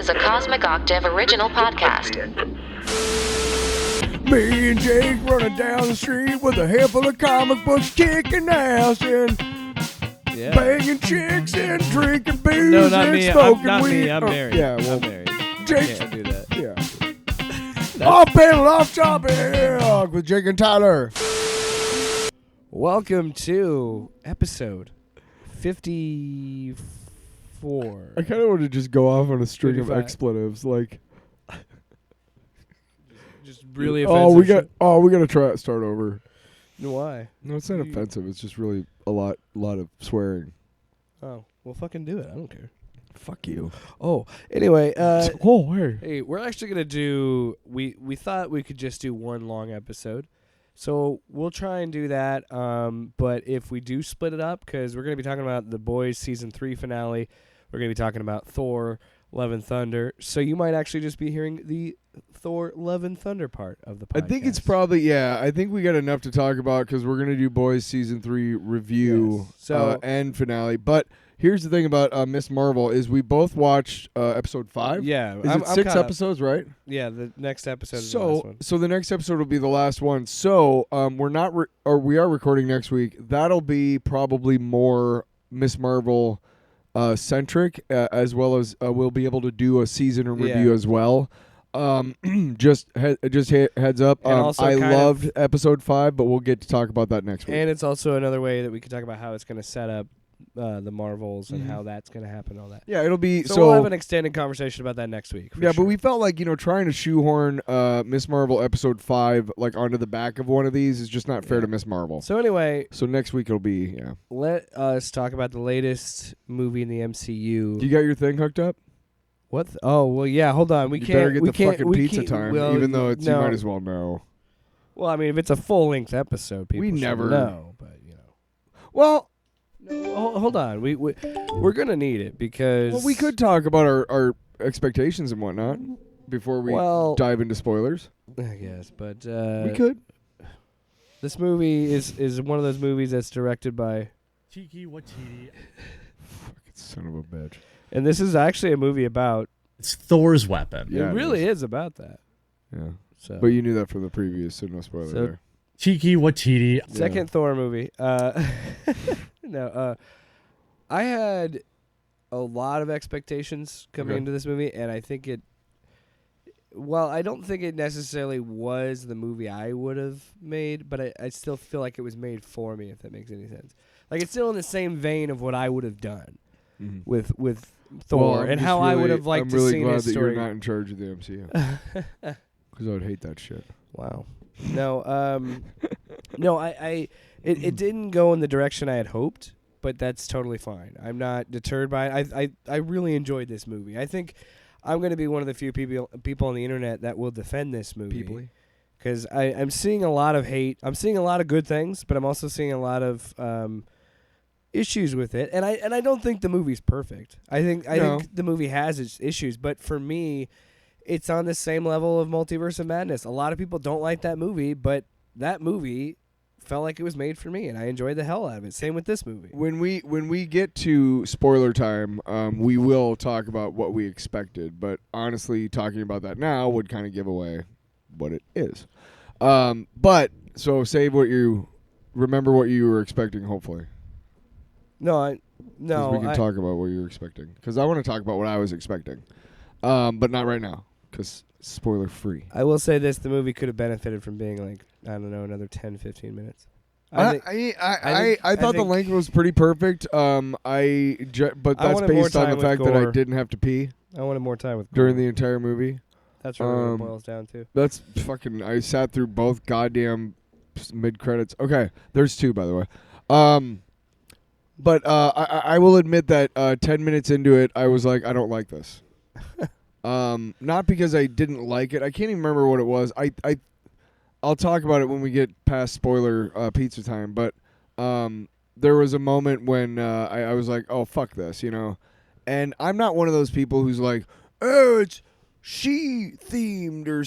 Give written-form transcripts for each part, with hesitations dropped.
is a Cosmic Octave original podcast. Me and Jake running down the street with a handful of comic books, kicking ass and banging chicks and drinking booze No, not and me. smoking Not weed. me. I'm Oh, married. Yeah, well, I'm married. Jake. Can't do that. Yeah. Off panel, off topic with Jake and Tyler. Welcome to episode 54. I kind of want to just go off on a string of 55. expletives, like. Just really offensive. We got to start over. Why? No, it's not offensive. It's just really a lot of swearing. Oh, well, fucking do it. I don't care. Fuck you. Oh, anyway. Oh, hey. Hey, we're actually gonna do. We thought we could just do one long episode, so we'll try and do that. But if we do split it up, because we're gonna be talking about The Boys season 3 finale, we're gonna be talking about Thor: Love and Thunder. So you might actually just be hearing the Thor: Love and Thunder part of the podcast. I think it's probably, I think we got enough to talk about because we're going to do Boys Season 3 review and finale. But here's the thing about Miss Marvel is we both watched episode 5. Yeah. Is it 6 episodes, right? Yeah, the next episode is the last one. So the next episode will be the last one. So we are recording next week. That'll be probably more Miss Marvel centric, as well as we'll be able to do a season in review as well. Just heads up. I loved episode 5, but we'll get to talk about that next week. And it's also another way that we can talk about how it's going to set up the Marvels and how that's going to happen, all that. Yeah, it'll be so we'll have an extended conversation about that next week. Yeah, but we felt like trying to shoehorn Miss Marvel episode 5 like onto the back of one of these is just not fair to Miss Marvel. So anyway, next week it'll be let us talk about the latest movie in the MCU. You got your thing hooked up? What? Oh well, yeah. Hold on, we better can't. get the fucking pizza time, even though you might as well know. Well, I mean, if it's a full length episode, people we never know. But well, no, hold on. We're gonna need it because we could talk about our expectations and whatnot before we dive into spoilers. I guess, but we could. This movie is one of those movies that's directed by Tiki Watiti. Fucking son of a bitch. And this is actually a movie about... It's Thor's weapon. Yeah, it really is about that. Yeah. So. But you knew that from the previous, so no spoiler there. Tiki Watiti. Second Thor movie. I had a lot of expectations coming into this movie, and I think it... Well, I don't think it necessarily was the movie I would have made, but I still feel like it was made for me, if that makes any sense. Like, it's still in the same vein of what I would have done. With Thor and how I would have liked to see his story. I'm really glad that you're not in charge of the MCU because I would hate that shit. Wow. No, it didn't go in the direction I had hoped, but that's totally fine. I'm not deterred by it. I really enjoyed this movie. I think I'm going to be one of the few people on the internet that will defend this movie. Because I'm seeing a lot of hate. I'm seeing a lot of good things, but I'm also seeing a lot of issues with it, and I don't think the movie's perfect. I think the movie has its issues, but for me, it's on the same level of Multiverse of Madness. A lot of people don't like that movie, but that movie felt like it was made for me, and I enjoyed the hell out of it. Same with this movie. When we get to spoiler time, we will talk about what we expected, but honestly, talking about that now would kind of give away what it is. But so save what you remember what you were expecting. Hopefully. No. We can talk about what you were expecting. Because I want to talk about what I was expecting. But not right now. Because spoiler free. I will say this. The movie could have benefited from being like, I don't know, another 10, 15 minutes. I thought the length was pretty perfect. But that's based on the fact that I didn't have to pee. I wanted more time with during the entire movie. That's really what it boils down to. That's fucking... I sat through both goddamn mid-credits. Okay. There's 2, by the way. But I will admit that 10 minutes into it, I was like, I don't like this. Not because I didn't like it. I can't even remember what it was. I'll talk about it when we get past spoiler pizza time. But there was a moment when I was like, oh, fuck this, And I'm not one of those people who's like, oh, it's she-themed or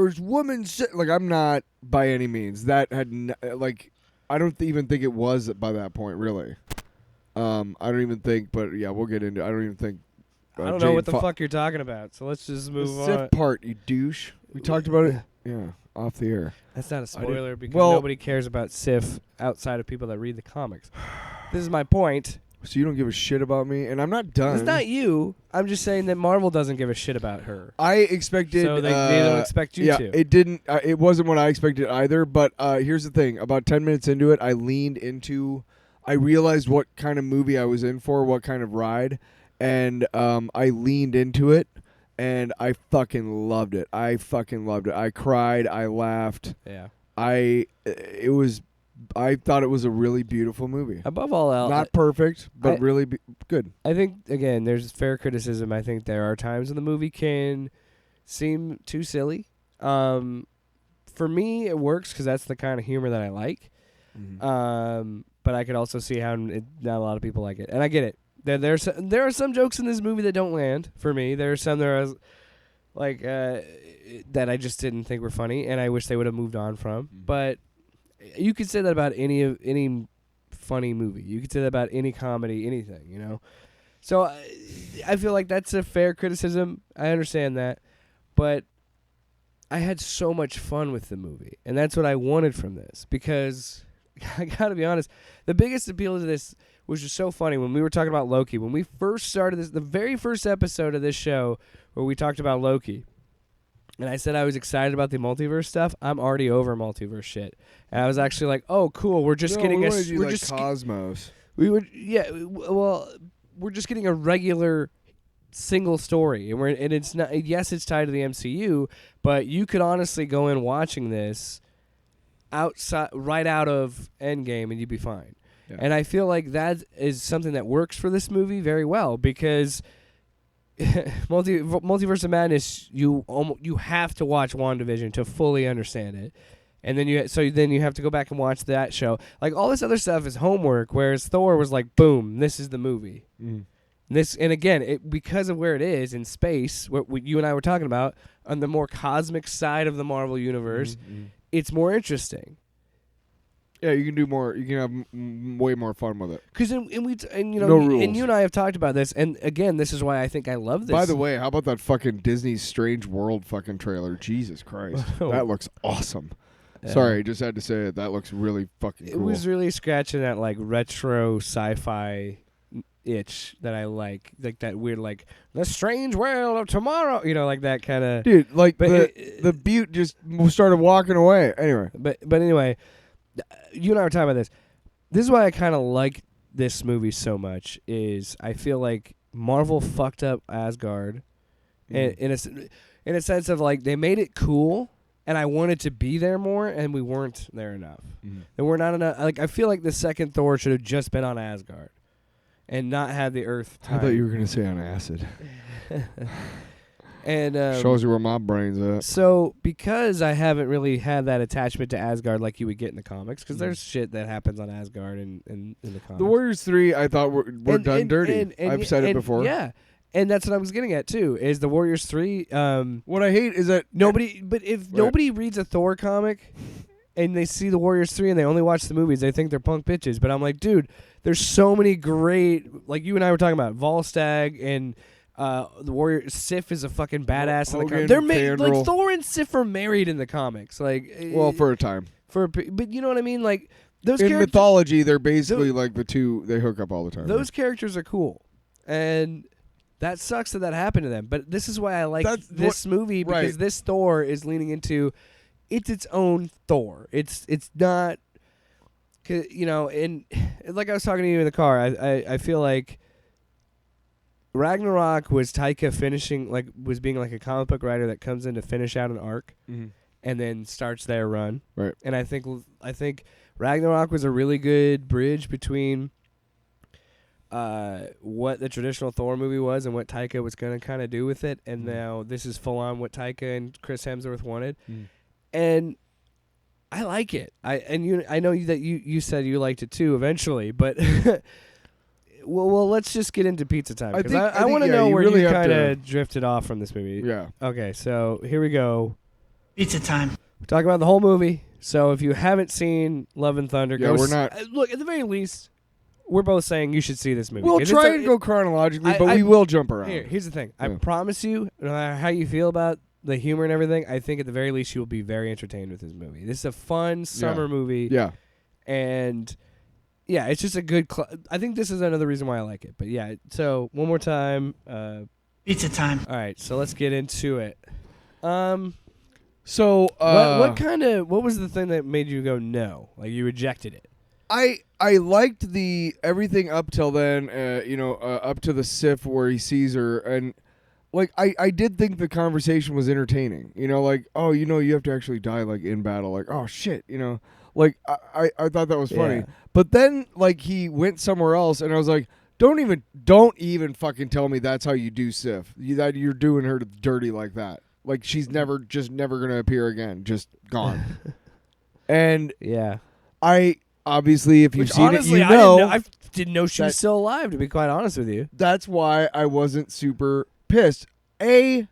it's woman. Like, I'm not by any means. That had, I don't even think it was by that point, really. I don't even think, but yeah, we'll get into it. I don't even think I don't know Jane what the Fo- fuck you're talking about. So let's just The move on. Sif part, you douche. We talked about it. Yeah, off the air. That's not a spoiler because well- nobody cares about Sif outside of people that read the comics. This is my point. So you don't give a shit about me, and I'm not done. It's not you. I'm just saying that Marvel doesn't give a shit about her. I expected. So they don't expect you yeah, to. it didn't. It wasn't what I expected either. But here's the thing: about 10 minutes into it, I leaned into. I realized what kind of movie I was in for, what kind of ride, and I leaned into it, and I fucking loved it. I cried. I laughed. Yeah. I thought it was a really beautiful movie. Above all else, Not perfect, but I- really good. I think, again, there's fair criticism. I think there are times when the movie can seem too silly. For me, it works because that's the kind of humor that I like. But I could also see how not a lot of people like it. And I get it. There are some jokes in this movie that don't land for me. There are some that are that I just didn't think were funny, and I wish they would have moved on from. But you could say that about any funny movie. You could say that about any comedy, anything, you know. So I feel like that's a fair criticism. I understand that, but I had so much fun with the movie, and that's what I wanted from this. Because I gotta be honest, the biggest appeal to this was just so funny when we were talking about Loki. When we first started this, the very first episode of this show where we talked about Loki. And I said I was excited about the multiverse stuff. I'm already over multiverse shit, and I was actually like, "Oh, cool! We're just getting we're just Cosmos. we're just getting a regular single story, and it's not. Yes, it's tied to the MCU, but you could honestly go in watching this right out of Endgame, and you'd be fine. Yeah. And I feel like that is something that works for this movie very well because. Multiverse of Madness, you have to watch WandaVision to fully understand it, and then you have to go back and watch that show. Like all this other stuff is homework, whereas Thor was like, boom, this is the movie. This, and again, because of where it is in space, what you and I were talking about on the more cosmic side of the Marvel universe, it's more interesting. Yeah, you can do more. You can have way more fun with it. Because No rules. rules. And you and I have talked about this, and again, this is why I think I love this. By the way, how about that fucking Disney Strange World fucking trailer? Jesus Christ, that looks awesome. Yeah. Sorry, I just had to say it. That looks really fucking cool. It was really scratching that like retro sci-fi itch that I like that weird like the strange world of tomorrow, like that kind of. Dude, like But the Butte just started walking away. Anyway, but anyway, you and I were talking about this. This is why I kind of like this movie so much. Is I feel like Marvel fucked up Asgard, in a sense of like they made it cool. And I wanted to be there more, and we weren't there enough. And we're not enough. Like I feel like the second Thor should have just been on Asgard, and not had the Earth time. I thought you were gonna say on acid. And shows you where my brain's at. So because I haven't really had that attachment to Asgard like you would get in the comics, because there's shit that happens on Asgard in the comics. The Warriors 3, I thought were done dirty. And I've said it before. Yeah. And that's what I was getting at too. Is the Warriors 3? What I hate is that nobody reads a Thor comic and they see the Warriors 3 and they only watch the movies, they think they're punk bitches. But I'm like, dude, there's so many great, like you and I were talking about, Volstagg and the Warrior. Sif is a fucking badass in the comics. They're like Thor and Sif are married in the comics. Like, well, for a time. But you know what I mean? Like those in mythology, they're basically like the two. They hook up all the time. Those characters are cool, and. That sucks that happened to them, but this is why I like this movie because this Thor is leaning into it's its own Thor. It's not, and like I was talking to you in the car, I feel like Ragnarok was Taika was being like a comic book writer that comes in to finish out an arc and then starts their run. Right. And I think Ragnarok was a really good bridge between what the traditional Thor movie was and what Taika was going to kind of do with it, and now this is full on what Taika and Chris Hemsworth wanted, and I like it. I know that you said you liked it too eventually, but well, let's just get into pizza time because I want to know where you kind of drifted off from this movie. Yeah. Okay, so here we go. Pizza time. We're talking about the whole movie. So if you haven't seen Love and Thunder, we're not. Look, at the very least. we're both saying you should see this movie. We'll 'Cause try it's and go chronologically, but I- we will jump around. Here's the thing. I Yeah. promise you, no matter how you feel about the humor and everything, I think at the very least you will be very entertained with this movie. This is a fun summer movie. Yeah. And yeah, it's just a good. I think this is another reason why I like it. But yeah, so one more time. Pizza time. All right, so let's get into it. So what was the thing that made you go no? Like you rejected it? I liked the everything up till then, up to the Sif where he sees her, and like I did think the conversation was entertaining. Like, oh, you have to actually die like in battle. Like, oh shit, like I thought that was funny. Yeah. But then like he went somewhere else, and I was like, don't even fucking tell me that's how you do Sif. That you're doing her dirty like that. Like she's never gonna appear again, just gone. And Yeah. Obviously, if you've Which seen honestly, it, I didn't know she was that- still alive. To be quite honest with you. That's why I wasn't super pissed. I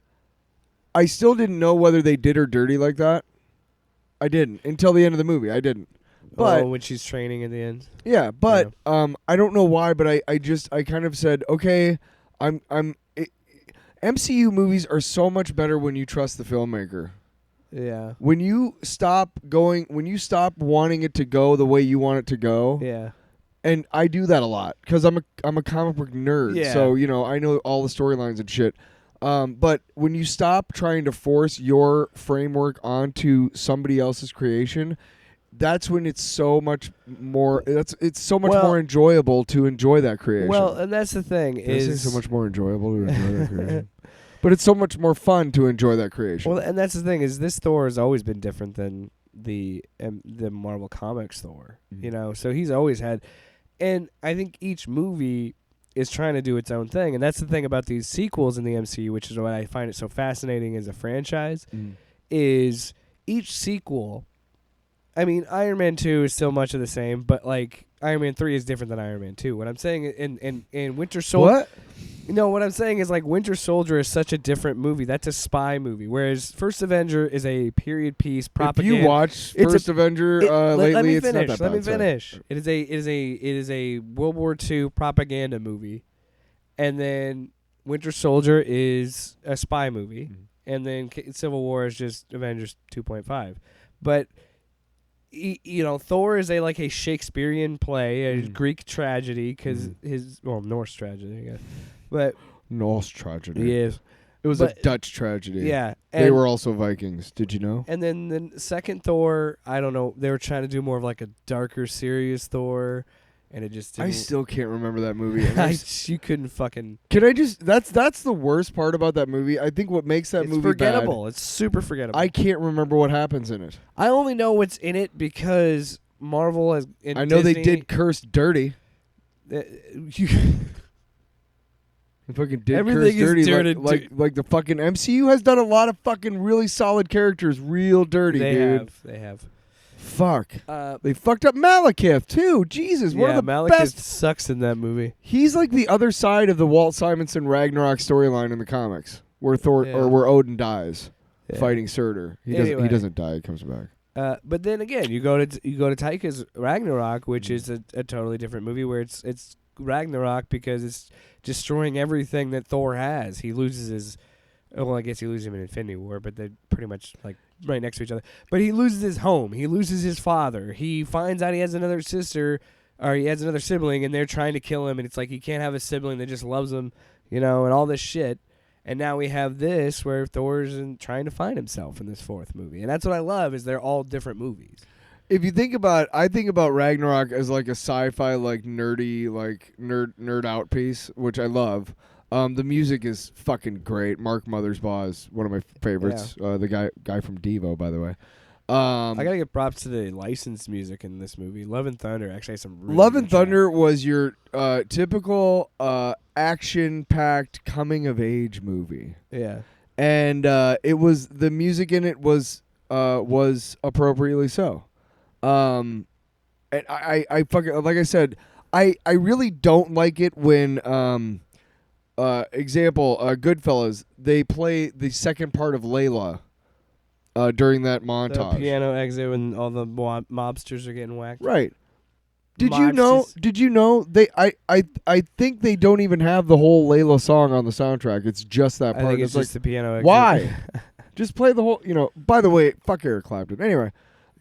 still didn't know whether they did her dirty like that. I didn't until the end of the movie. I didn't. But when she's training at the end. yeah, but I don't know why, but I kind of said, okay, MCU movies are so much better when you trust the filmmaker. Yeah. When you stop wanting it to go the way you want it to go. Yeah. And I do that a lot because I'm a comic book nerd, Yeah. so I know all the storylines and shit. But when you stop trying to force your framework onto somebody else's creation, that's when it's so much more. It's so much more enjoyable to enjoy that creation. Well, and that's the thing Did I say is so much more enjoyable to enjoy that creation. But it's so much more fun to enjoy that creation. Well, and that's the thing is this Thor has always been different than the Marvel Comics Thor. Mhm. So he's always had, and I think each movie is trying to do its own thing, and that's the thing about these sequels in the MCU, which is why I find it so fascinating as a franchise, is each sequel. I mean, Iron Man 2 is still much of the same, but like Iron Man 3 is different than Iron Man 2. What I'm saying in Winter Soldier. What? No, what I'm saying is like Winter Soldier is such a different movie. That's a spy movie, whereas First Avenger is a period piece propaganda. If you watch It's First Avenger lately, let me it's finish. not that Let bad. me finish. It is a World War II propaganda movie, and then Winter Soldier is a spy movie, and then Civil War is just Avengers 2.5. But Thor is a Shakespearean play, a Greek tragedy, because Norse tragedy, I guess. But Norse tragedy. yes, It was a Dutch tragedy. yeah. They And- were also Vikings. Did you know? And then the second Thor, I don't know. They were trying to do more of like a darker, serious Thor, and it just didn't. I still can't remember that movie. And there's- you couldn't fucking. Can I just? That's the worst part about that movie. I think what makes that It's movie forgettable. It's super forgettable. bad. I can't remember what happens in it. I only know what's in it because Marvel has. I know they did curse dirty. They fucking did Everything curse is dirty. dirty. Like the fucking MCU has done a lot of fucking really solid characters real dirty, dude. They have. Fuck. They fucked up Malekith too. Jesus, one of the Malekith best. sucks in that movie. He's like the other side of the Walt Simonson Ragnarok storyline in the comics, where Thor Yeah. or where Odin dies Yeah. fighting Surtur. He Anyway. doesn't die. He comes back. But then again, you go to Taika's Ragnarok, which is a totally different movie where it's Ragnarok because it's destroying everything that Thor has. He loses his. Well, I guess he loses him in Infinity War, but they're pretty much like right next to each other. But he loses his home. He loses his father. He finds out he has another sister, or he has another sibling, and they're trying to kill him. And it's like he can't have a sibling that just loves him, and all this shit. And now we have this where Thor's trying to find himself in this fourth movie, and that's what I love is they're all different movies. If you think about, I think about Ragnarok as like a sci-fi, like nerdy, like nerd out piece, which I love. The music is fucking great. Mark Mothersbaugh is one of my favorites. The guy from Devo, by the way. I gotta give props to the licensed music in this movie. Love and Thunder actually has some. Really Love good and Thunder was your typical action-packed coming-of-age movie, tracks. Yeah. and it was the music in it was appropriately so. And I fucking, like I said, I really don't like it when example Goodfellas, they play the second part of Layla during that The montage. piano exit when all the mobsters are getting whacked. Right. Did you know? Did you know they? I think they don't even have the whole Layla song on the soundtrack. It's just that part. I think it's just the piano. Exit. Why? Just play the whole. By the way, fuck Eric Clapton. Anyway.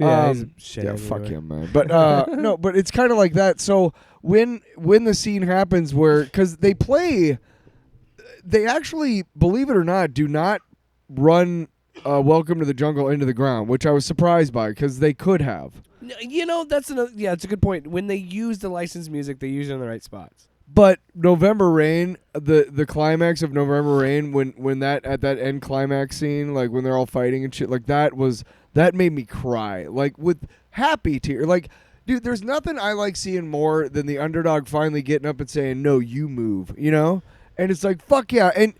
Yeah, he's a shit yeah, anyway. fuck him, man. But no, but it's kind of like that. So when the scene happens where, because they actually, believe it or not, do not run Welcome to the Jungle into the ground, which I was surprised by because they could have. That's another. Yeah, it's a good point. When they use the licensed music, they use it in the right spots. But November Rain, the climax of November Rain, when that at that end climax scene, like when they're all fighting and shit, like that made me cry, like with happy tears. Like, dude, there's nothing I like seeing more than the underdog finally getting up and saying, "No, you move," And it's like, fuck yeah, and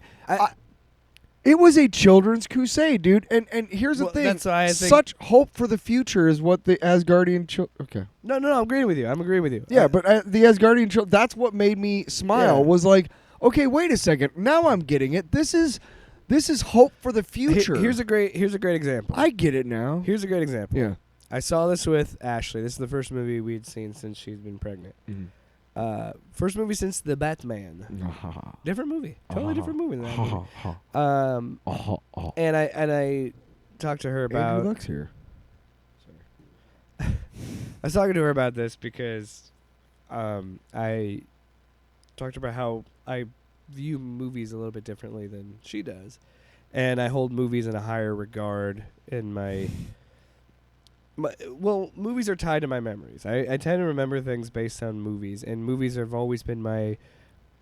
it was a children's crusade, dude. And here's the thing: that's why I think such hope for the future is what the Asgardian Okay. No, I'm agreeing with you. Yeah, but the Asgardian children, that's what made me smile. Was like, okay, wait a second. Now I'm getting it. This is hope for the future. Here's a great example. I get it now. Here's a great example. Yeah. I saw this with Ashley. This is the first movie we'd seen since she's been pregnant. Mm-hmm. First movie since The Batman. Different movie. Totally different movie than that movie. And I talked to her about. Andrew Luck's here. I was talking to her about this because I talked about how I view movies a little bit differently than she does, and I hold movies in a higher regard in my movies are tied to my memories. I tend to remember things based on movies, and movies have always been my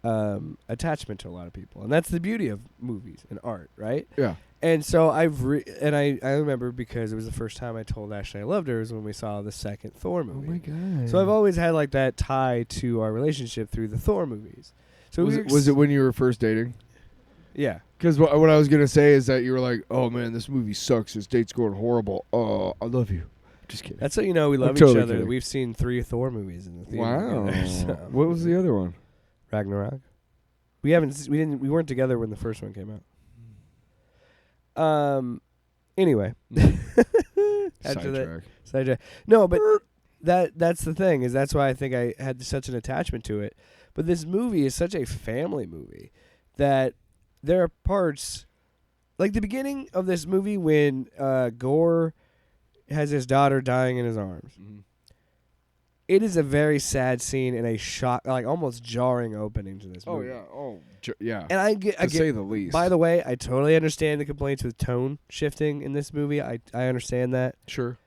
attachment to a lot of people, and that's the beauty of movies and art, right? Yeah. And so I remember because it was the first time I told Ashley I loved her was when we saw the second Thor movie. Oh my god! So I've always had like that tie to our relationship through the Thor movies. So was it when you were first dating? Yeah. Because what I was gonna say is that you were like, "Oh man, this movie sucks. This date's going horrible. Oh, I love you." Just kidding. That's how you know we love totally each other. kidding. We've seen 3 Thor movies in the theater. Wow. Together, so. What was the other one? Ragnarok. We weren't together when the first one came out. Anyway. Sidetrack. No, but that's the thing, is that's why I think I had such an attachment to it. But this movie is such a family movie that there are parts, like the beginning of this movie when Gore has his daughter dying in his arms. Mm-hmm. It is a very sad scene and a shock, like almost jarring opening to this movie. Oh yeah. Yeah. And I get, say the least. By the way, I totally understand the complaints with tone shifting in this movie. I understand that. Sure.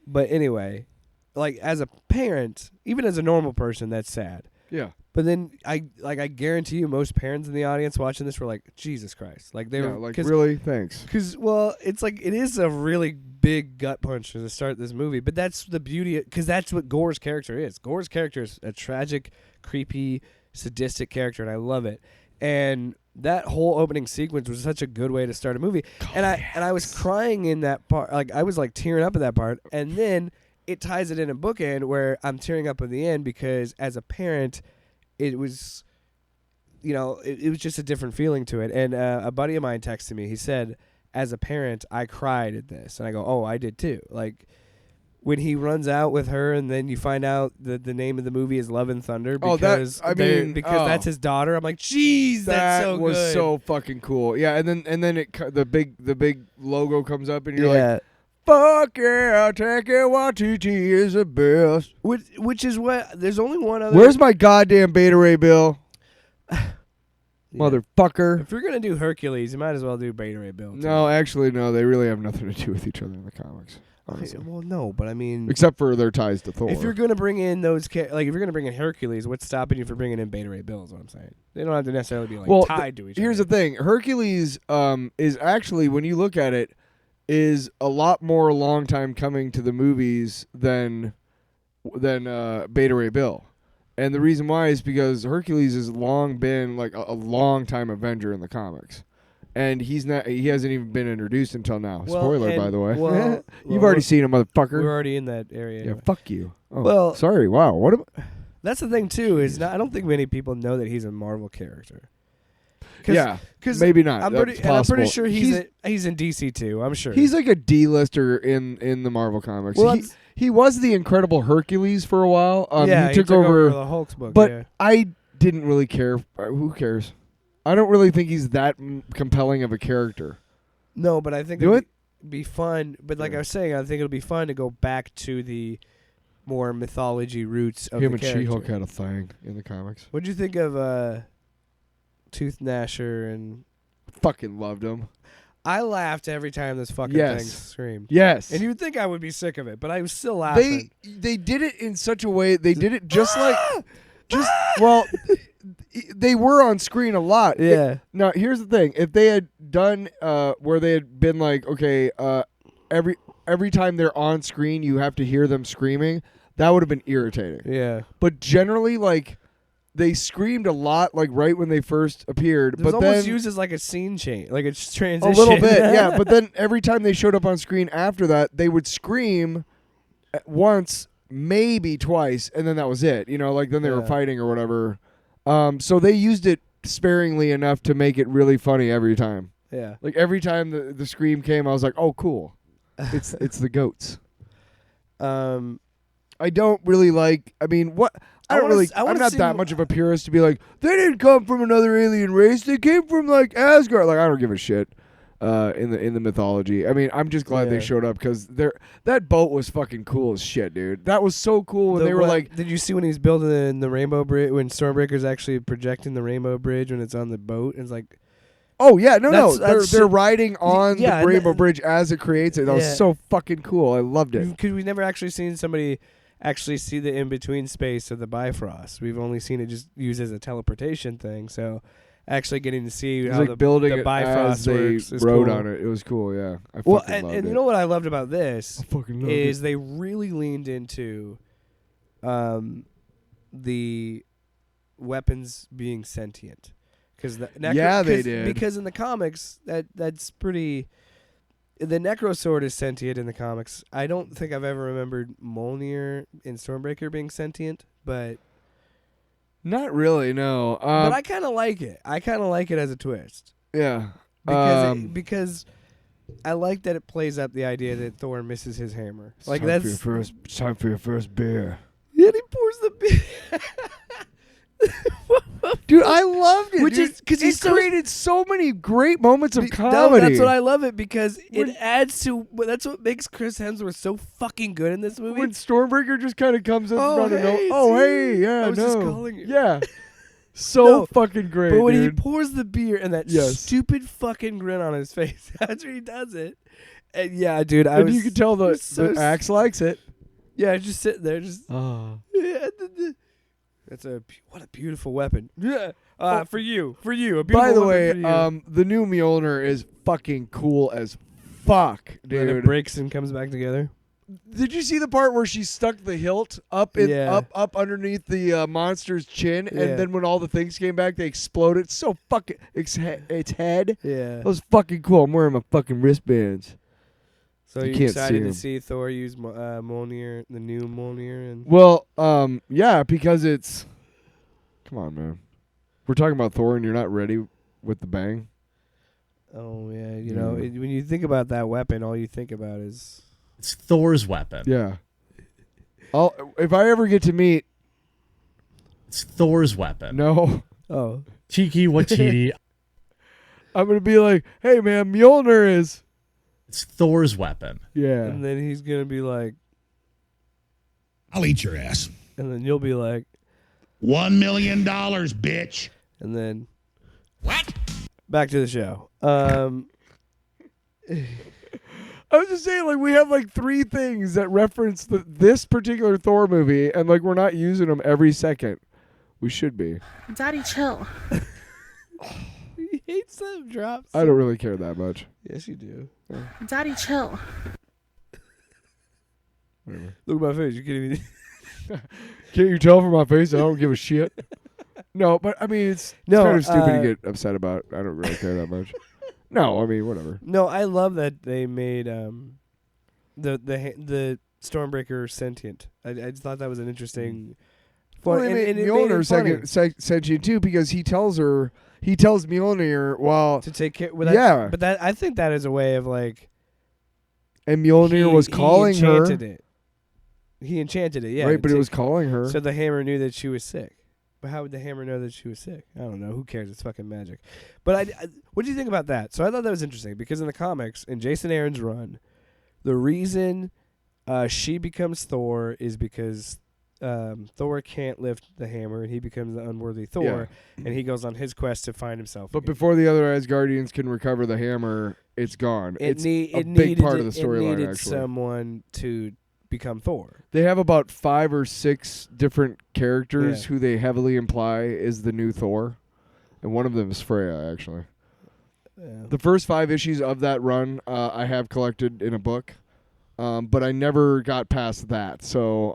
But anyway, like as a parent, even as a normal person, that's sad. Yeah. But then I guarantee you, most parents in the audience watching this were like, Jesus Christ, like they were like, really, thanks. Because it's like it is a really big gut punch to start this movie, but that's the beauty, because that's what Gore's character is. Gore's character is a tragic, creepy, sadistic character, and I love it. And that whole opening sequence was such a good way to start a movie. And I was crying in that part, like I was like tearing up in that part, and then it ties it in a bookend where I'm tearing up at the end because as a parent, it was, it was just a different feeling to it. And a buddy of mine texted me. He said, as a parent, I cried at this. And I go, oh, I did too. Like, when he runs out with her and then you find out that the name of the movie is Love and Thunder because that's his daughter. I'm like, jeez, that's so good. That was so fucking cool. Yeah, and then the big logo comes up and you're like, fuck yeah, Taika Waititi is the best. Which is what, there's only one other. Where's my goddamn Beta Ray Bill? Motherfucker. If you're going to do Hercules, you might as well do Beta Ray Bill. No, actually, no. They really have nothing to do with each other in the comics. Honestly. Well, no, but I mean, except for their ties to Thor. If you're going to bring in if you're going to bring in Hercules, what's stopping you from bringing in Beta Ray Bill is what I'm saying. They don't have to necessarily be tied to each other. Here's the thing. Hercules is actually, when you look at it, is a lot more a long time coming to the movies than Beta Ray Bill. And the reason why is because Hercules has long been like a long time Avenger in the comics. And he hasn't even been introduced until now. Spoiler, by the way. You've already seen him, motherfucker. We're already in that area. Yeah, fuck you. Oh, well, sorry. Wow. That's the thing too. Is I don't think many people know that he's a Marvel character. Because maybe not. I'm pretty sure he's in DC too. I'm sure he's like a D-lister in the Marvel comics. Well, he was the Incredible Hercules for a while. He took over the Hulk's book. but yeah. I didn't really care. Who cares? I don't really think he's that compelling of a character. No, but I think Do it'd be fun. But like I was saying, I think it'll be fun to go back to the more mythology roots of Him the and character. She-Hulk had a thing in the comics. What'd you think of Tooth Gnasher and? Fucking loved him. I laughed every time this fucking Yes. thing screamed. Yes. And you'd think I would be sick of it, but I was still laughing. They did it in such a way. They did it just like well, they were on screen a lot. Yeah. Now here's the thing: if they had done where they had been like, okay, every time they're on screen, you have to hear them screaming, that would have been irritating. Yeah. But generally, like, they screamed a lot, like right when they first appeared. It was but almost then used as like a scene change, like a transition. a little bit, yeah. But then every time they showed up on screen after that, they would scream once, maybe twice, and then that was it. You know, like then they were Yeah. fighting or whatever. So they used it sparingly enough to make it really funny every time. Yeah. Like every time the scream came, I was like, "Oh, cool! It's the goats." I don't really like. I mean, what? I don't wanna really. s- I wanna I'm not see that wh- much of a purist to be like, they didn't come from another alien race. They came from like Asgard. Like I don't give a shit. In the mythology. I mean, I'm just glad they Yeah. showed up because that boat was fucking cool as shit, dude. That was so cool when they were what- like, did you see when he's building the Rainbow Bridge, when Stormbreaker's actually projecting the Rainbow Bridge when it's on the boat? And it's like, oh yeah, no, That's they're shit. riding on Yeah, the and Rainbow that- Bridge as it creates it. That Yeah. was so fucking cool. I loved it. because we've never actually seen somebody actually see the in-between space of the Bifrost. We've only seen it just used as a teleportation thing. So actually getting to see It was how like the building the it Bifrost as they works is rode cool. on it. It was cool. Yeah, I Well, fucking and loved it. you know what I loved about this I fucking loved is it. they really leaned into the weapons being sentient. Because Yeah, they did. Because in the comics, that's pretty. The Necro Sword is sentient in the comics. I don't think I've ever remembered Mjolnir in Stormbreaker being sentient, but Not really. No. but I kind of like it. I kind of like it as a twist yeah. because I like that it plays up the idea that Thor misses his hammer. It's Like time that's for it's time for your first beer. yeah. He pours the beer. Dude, I loved it. Which dude. is- 'cause he's it so- created so many great moments of No, comedy. that's what I love it because When- it adds to. That's what makes Chris Hemsworth so fucking good in this movie. When Stormbreaker just kind of comes in Oh, front of no. hey, Oh, dude. hey, yeah, I was no. just calling you. Yeah. So No, fucking great, but when dude. he pours the beer and that Yes. stupid fucking grin on his face after he does it, and yeah, dude, I and was. you can tell it was so the Axe likes it. Yeah, just sitting there, just. Oh. Yeah, that's what a beautiful weapon. Yeah, for you, a beautiful. By the weapon way, for you. the new Mjolnir is fucking cool as fuck, When it dude. breaks and comes back together. Did you see the part where she stuck the hilt up up underneath the monster's chin, Yeah. and then when all the things came back, they exploded? So fucking its head. Yeah. That was fucking cool. I'm wearing my fucking wristbands. So You you're can't excited see to him. see Thor use Mjolnir, the new Mjolnir, and Well, yeah, because it's. Come on, man. We're talking about Thor, and you're not ready with the bang. oh yeah, you know Yeah. when you think about that weapon, all you think about is It's Thor's weapon. Yeah. If I ever get to meet. It's Thor's weapon. No. oh Tiki Watiti. I'm gonna be like, hey man, Mjolnir is. It's Thor's weapon. Yeah. and then he's gonna be like, I'll eat your ass. and then you'll be like, $1 million, bitch. and then What? back to the show. I was just saying, like, we have like 3 things that reference this particular Thor movie, and like we're not using them every second. We should be. Daddy, chill. He hates them drops. I don't really care that much. Yes, you do. Daddy, chill. Whatever. Look at my face. You can't even. Can't you tell from my face I don't give a shit? No, but I mean, it's No, kind of stupid to get upset about. I don't really care that much. No, I mean, whatever. No, I love that they made the Stormbreaker sentient. I just thought that was an interesting. Well, and they it made made Mjolnir it funny sentient too because he tells Mjolnir, well, to take care. Yeah. but that I think that is a way of like and Mjolnir was calling he her. enchanted it. He enchanted it, yeah. right, but it was calling her. So the hammer knew that she was sick. But how would the hammer know that she was sick? I don't know. Who cares? It's fucking magic. But what do you think about that? So I thought that was interesting because in the comics, in Jason Aaron's run, the reason she becomes Thor is because Thor can't lift the hammer, and he becomes the unworthy Thor, and he goes on his quest to find himself. But again. before the other Asgardians can recover the hammer, it's gone. It's a big needed part of the It storyline, needed actually. someone to become Thor. They have about 5 or 6 different characters who they heavily imply is the new Thor, and one of them is Freya, actually. Yeah. The first 5 issues of that run I have collected in a book, but I never got past that. So,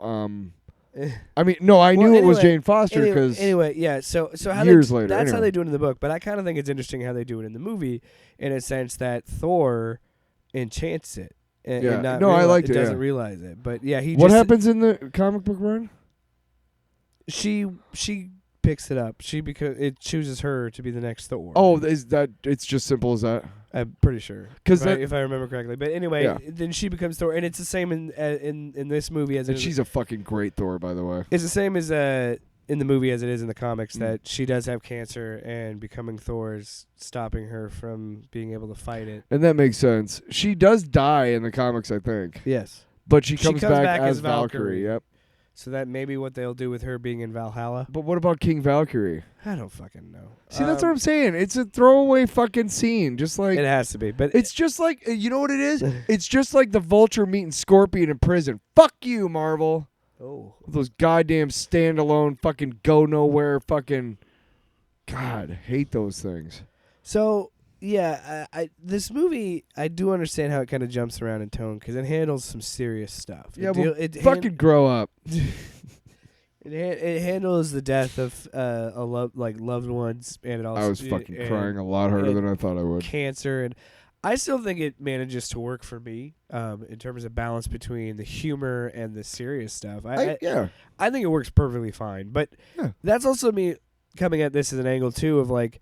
I mean, no, I knew it was Jane Foster because anyway, yeah. So how years they, later, that's how anyway. they do it in the book. But I kind of think it's interesting how they do it in the movie, in a sense that Thor enchants it. And not no, I liked it. Doesn't Yeah. realize it, but yeah, he. What just, happens in the comic book run? She picks it up. It chooses her to be the next Thor. Oh, is that? It's just simple as that. I'm pretty sure, 'Cause if I remember correctly. But anyway, Yeah. then she becomes Thor, and it's the same in this movie as it And is. she's a fucking great Thor, by the way. It's the same as in the movie as it is in the comics, that she does have cancer, and becoming Thor is stopping her from being able to fight it. And that makes sense. She does die in the comics, I think. Yes. But she She comes comes back back as as Valkyrie. Valkyrie. Yep. So that may be what they'll do with her being in Valhalla. But what about King Valkyrie? I don't fucking know. See, that's what I'm saying. It's a throwaway fucking scene. Just like It has to be, but it's just like, you know what it is? It's just like the Vulture meeting Scorpion in prison. Fuck you, Marvel. oh, Those goddamn standalone fucking go nowhere fucking. God, hate those things. so yeah, I this movie, I do understand how it kind of jumps around in tone because it handles some serious stuff. Yeah, it fucking grow up. It handles the death of loved ones, and it also I was fucking crying a lot harder than I thought I would. cancer, and I still think it manages to work for me in terms of balance between the humor and the serious stuff. I think it works perfectly fine, but Yeah. that's also me coming at this as an angle too of like,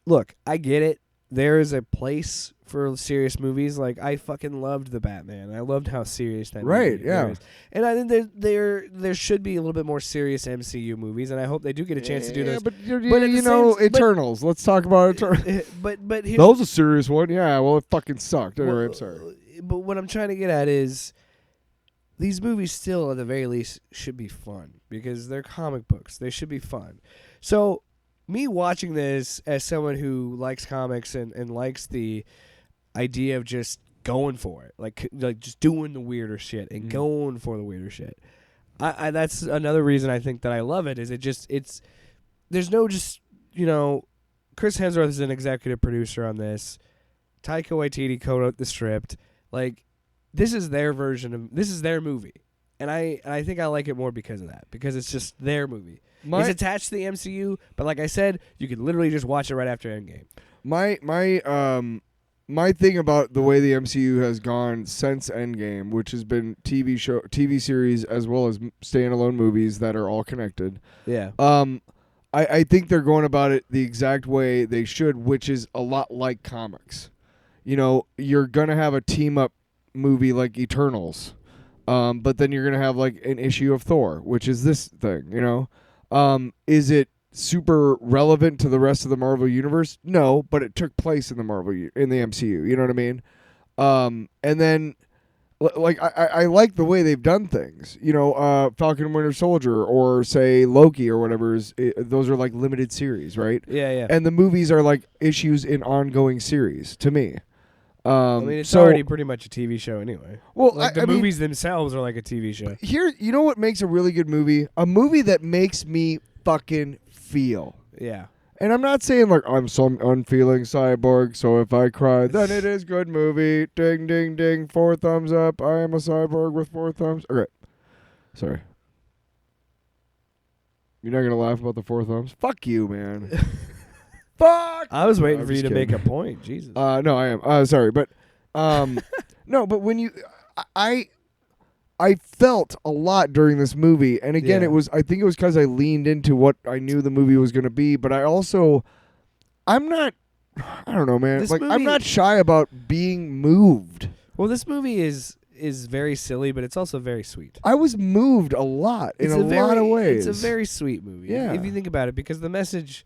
look, I get it. There is a place for serious movies. Like, I fucking loved The Batman. I loved how serious that Right, movie yeah. is. And I think there should be a little bit more serious MCU movies, and I hope they do get a chance to do those. But, But at you the know, same- but- Eternals. Let's talk about Eternals. but here's That was a serious one. Yeah, well, it fucking sucked. Anyway, I'm sorry. But what I'm trying to get at is these movies still, at the very least, should be fun because they're comic books. They should be fun. So me watching this as someone who likes comics and likes the idea of just going for it, like just doing the weirder shit and going for the weirder shit. I that's another reason I think that I love it. Is there's no just, you know, Chris Hemsworth is an executive producer on this. Taika Waititi co-wrote the script. Like, this is their movie, and I think I like it more because of that, because it's just their movie. It's attached to the MCU, but like I said, you can literally just watch it right after Endgame. My thing about the way the MCU has gone since Endgame, which has been TV series as well as standalone movies that are all connected. Yeah. I think they're going about it the exact way they should, which is a lot like comics. You know, you're gonna have a team up movie like Eternals, but then you're gonna have like an issue of Thor, which is this thing. You know. Is it super relevant to the rest of the Marvel universe? No, but it took place in the MCU. You know what I mean? And then, like, I like the way they've done things. You know, Falcon and Winter Soldier, or say Loki or whatever. Those are like limited series, right? Yeah, yeah. And the movies are like issues in ongoing series to me. I mean, it's already pretty much a TV show anyway. Well, like the movies themselves are like a TV show. Here, you know what makes a really good movie? A movie that makes me fucking feel. Yeah. And I'm not saying like I'm some unfeeling cyborg, so if I cry, then it is good movie. Ding, ding, ding. 4 thumbs up. I am a cyborg with 4 thumbs. Okay. Sorry. You're not going to laugh about the 4 thumbs? Fuck you, man. Fuck! I was waiting I'm for you just to kidding. make a point. Jesus. No, I am. Sorry, but no, but when you, I felt a lot during this movie, and again, Yeah. I think it was because I leaned into what I knew the movie was going to be, but I don't know, man. This Like, I'm movie- not shy about being moved. Well, this movie is is very silly, but it's also very sweet. I was moved a lot in It's a lot of ways. It's a very sweet movie. Yeah. If you think about it, because the message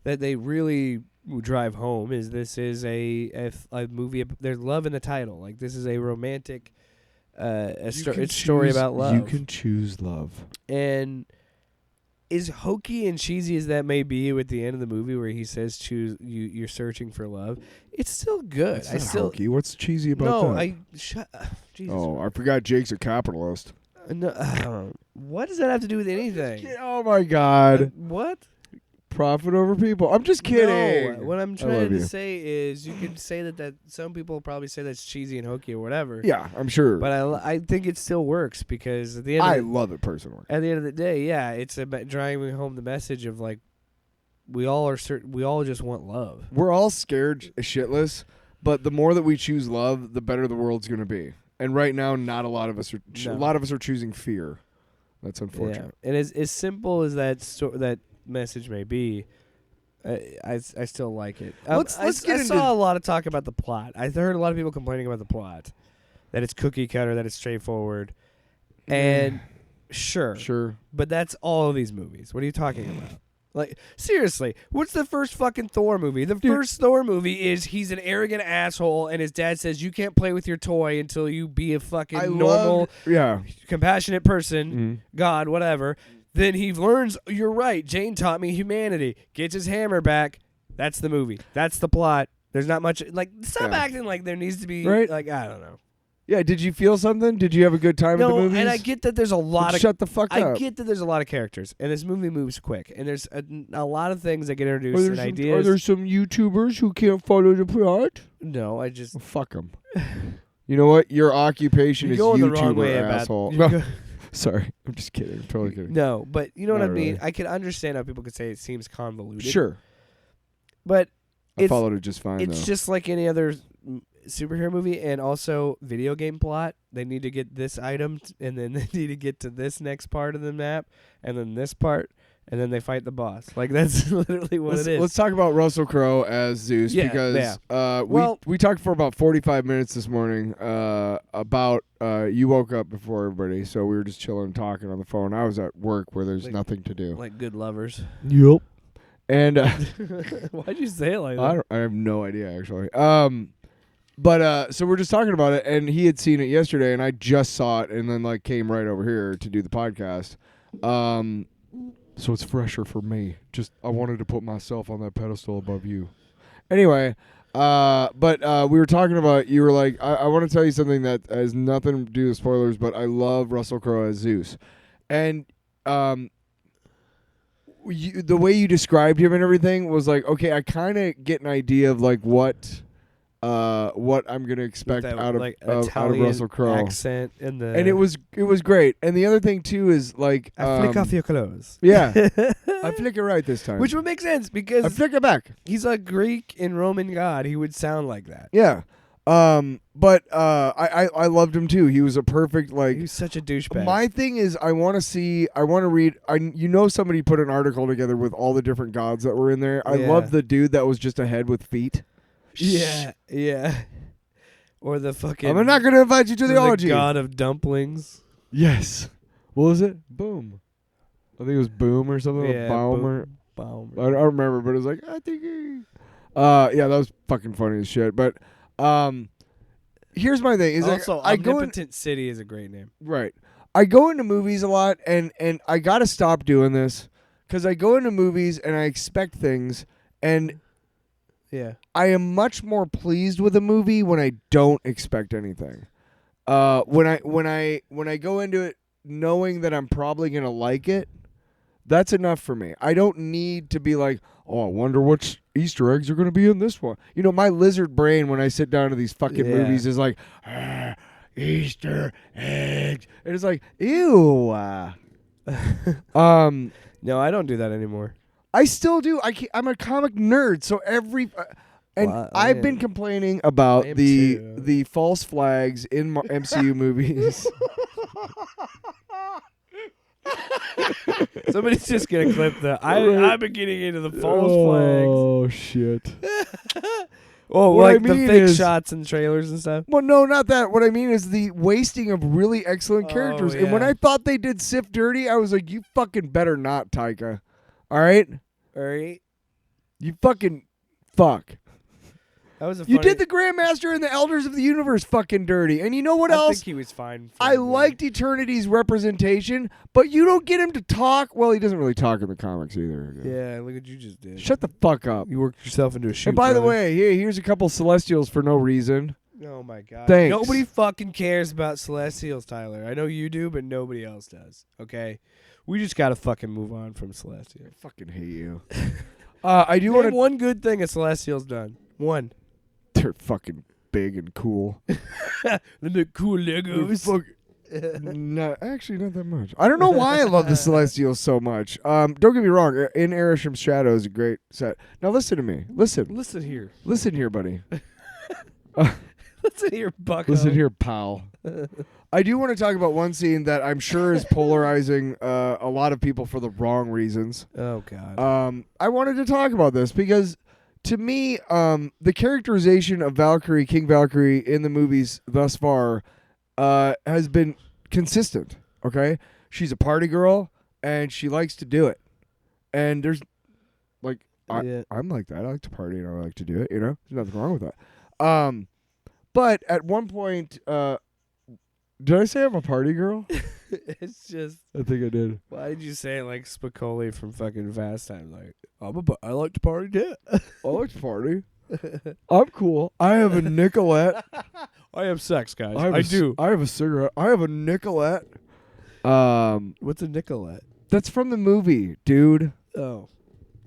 that they really drive home is this is a movie. There's love in the title. Like, this is a romantic it's a story about love. You can choose love. And as hokey and cheesy as that may be at the end of the movie where he says you're searching for love, it's still good. It's not hokey. What's cheesy about that? Jesus. Oh, I forgot Jake's a capitalist. No, what does that have to do with anything? Oh my God. What? Profit over people. I'm just kidding. No, what I'm trying to say is you could say that some people probably say that's cheesy and hokey or whatever. Yeah, I'm sure. But I think it still works because at the end I love it personally. At the end of the day, yeah, it's about driving home the message of like we all just want love. We're all scared shitless, but the more that we choose love, the better the world's going to be. And right now, not a lot of us are. A lot of us are choosing fear. That's unfortunate. Yeah. And as simple as that message may be, I still like it. Let's get I into saw a lot of talk about the plot. I heard a lot of people complaining about the plot, that it's cookie cutter, that it's straightforward, and sure, but that's all of these movies. What are you talking about? Like, seriously, what's the first fucking Thor movie? The first Thor movie is he's an arrogant asshole, and his dad says you can't play with your toy until you be a fucking normal, compassionate person, God, whatever. Then he learns, you're right, Jane taught me humanity. Gets his hammer back. That's the movie. That's the plot. There's not much. Like, stop acting like there needs to be, like, I don't know. Yeah, did you feel something? Did you have a good time at the movies? And I get that there's a lot of... Shut the fuck up. I get that there's a lot of characters, and this movie moves quick, and there's a lot of things that get introduced and ideas. Are there some YouTubers who can't follow the plot? No, I just... Well, fuck them. You know what? Your occupation is going YouTuber, the wrong way asshole. about... Sorry, I'm just kidding. I'm totally kidding. No, but you know what I mean? Really. I can understand how people could say it seems convoluted. Sure. But I followed it just fine, it's just like any other superhero movie, and also video game plot. They need to get this item, and then they need to get to this next part of the map, and then this part, and then they fight the boss. Like, that's literally what it is. Let's talk about Russell Crowe as Zeus, because we talked for about 45 minutes this morning about you woke up before everybody, so we were just chilling and talking on the phone. I was at work where there's nothing to do. Like good lovers. Yep. And why'd you say it like that? I have no idea, actually. But so we're just talking about it, and he had seen it yesterday, and I just saw it, and then like came right over here to do the podcast. So it's fresher for me. Just I wanted to put myself on that pedestal above you. Anyway, but we were talking about. You were like, I want to tell you something that has nothing to do with spoilers, but I love Russell Crowe as Zeus, and the way you described him and everything was like, okay, I kind of get an idea of like what I'm gonna expect out of Russell Crowe accent and it was great. And the other thing too is like I flick off your clothes. Yeah, I flick it right this time, which would make sense because I flick it back. He's a Greek and Roman god. He would sound like that. Yeah. But I loved him too. He was a perfect he was such a douchebag. My thing is I want to read. Somebody put an article together with all the different gods that were in there. I love the dude that was just a head with feet. Yeah. Or the fucking... I'm not going to invite you to the orgy. The god of dumplings. Yes. What was it? Boom. I think it was Boom or something. Yeah, Boom. Boom. I don't remember, but it was like, I think yeah, that was fucking funny as shit. But here's my thing. Is also, Omnipotent City is a great name. Right. I go into movies a lot, and I got to stop doing this because I go into movies and I expect things, and... Yeah, I am much more pleased with a movie when I don't expect anything. When I go into it knowing that I'm probably gonna like it, that's enough for me. I don't need to be like, oh, I wonder what Easter eggs are gonna be in this one. You know, my lizard brain when I sit down to these fucking movies is like, Easter eggs, and it's like, ew. No, I don't do that anymore. I still do. I'm a comic nerd, so I've been complaining about the false flags in MCU movies. Somebody's just gonna clip the. I've been getting into the false flags. Oh shit! Oh, What I like the mean fake is- shots and trailers and stuff. Well, no, not that. What I mean is the wasting of really excellent characters. And when yeah. I thought they did Sif dirty, I was like, you fucking better not, Taika. All right? All right. You fucking fuck. That was a You funny, did the Grandmaster and the Elders of the Universe fucking dirty. And you know what I else? think he was fine. For I the movie. liked Eternity's representation, but you don't get him to talk. Well, he doesn't really talk in the comics either. Yeah, look what you just did. Shut the fuck up. You worked yourself into a shoot. And by the brother. way, here's a couple Celestials for no reason. Oh my god. Thanks. Nobody fucking cares about Celestials, Tyler. I know you do, but nobody else does. Okay? We just gotta fucking move on from Celestials. I fucking hate you. I do want Name to. one good thing a Celestial's done. One. They're fucking big and cool. The cool Legos. No, actually, not that much. I don't know why I love the Celestials so much. Don't get me wrong. In Arisham's Shadow is a great set. Now listen to me. Listen here, buddy. Listen here, Bucko. Listen here, pal. I do want to talk about one scene that I'm sure is polarizing a lot of people for the wrong reasons. Oh god. I wanted to talk about this because, to me, the characterization of Valkyrie, King Valkyrie, in the movies thus far has been consistent. Okay, she's a party girl and she likes to do it. And there's, like, I'm like that. I like to party and I like to do it. You know, there's nothing wrong with that. But at one point, did I say I'm a party girl? It's just. I think I did. Why did you say it like Spicoli from fucking Fast Time? Like, I like to party too. I like to party. I'm cool. I have a Nicolette. I have sex, guys. I do. I have a cigarette. I have a Nicolette. What's a Nicolette? That's from the movie, dude. Oh,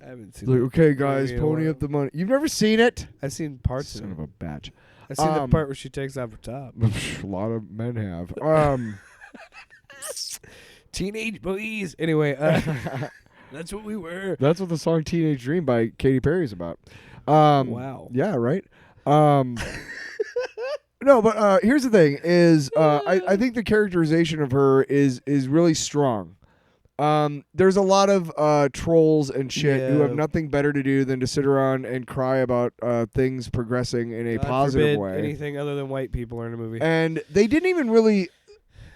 I haven't seen. Like, that okay, guys, movie in a pony while. up the money. You've never seen it? I've seen parts Son of of it. a batch. I've seen the part where she takes off her top. A lot of men have. Teenage boys. Anyway, that's what we were. That's what the song "Teenage Dream" by Katy Perry is about. Wow. Yeah, right. No, but here's the thing: is I think the characterization of her is really strong. There's a lot of trolls and shit who have Yeah. nothing better to do than to sit around and cry about things progressing in a God positive forbid way. anything other than white people are in a movie. And they didn't even really.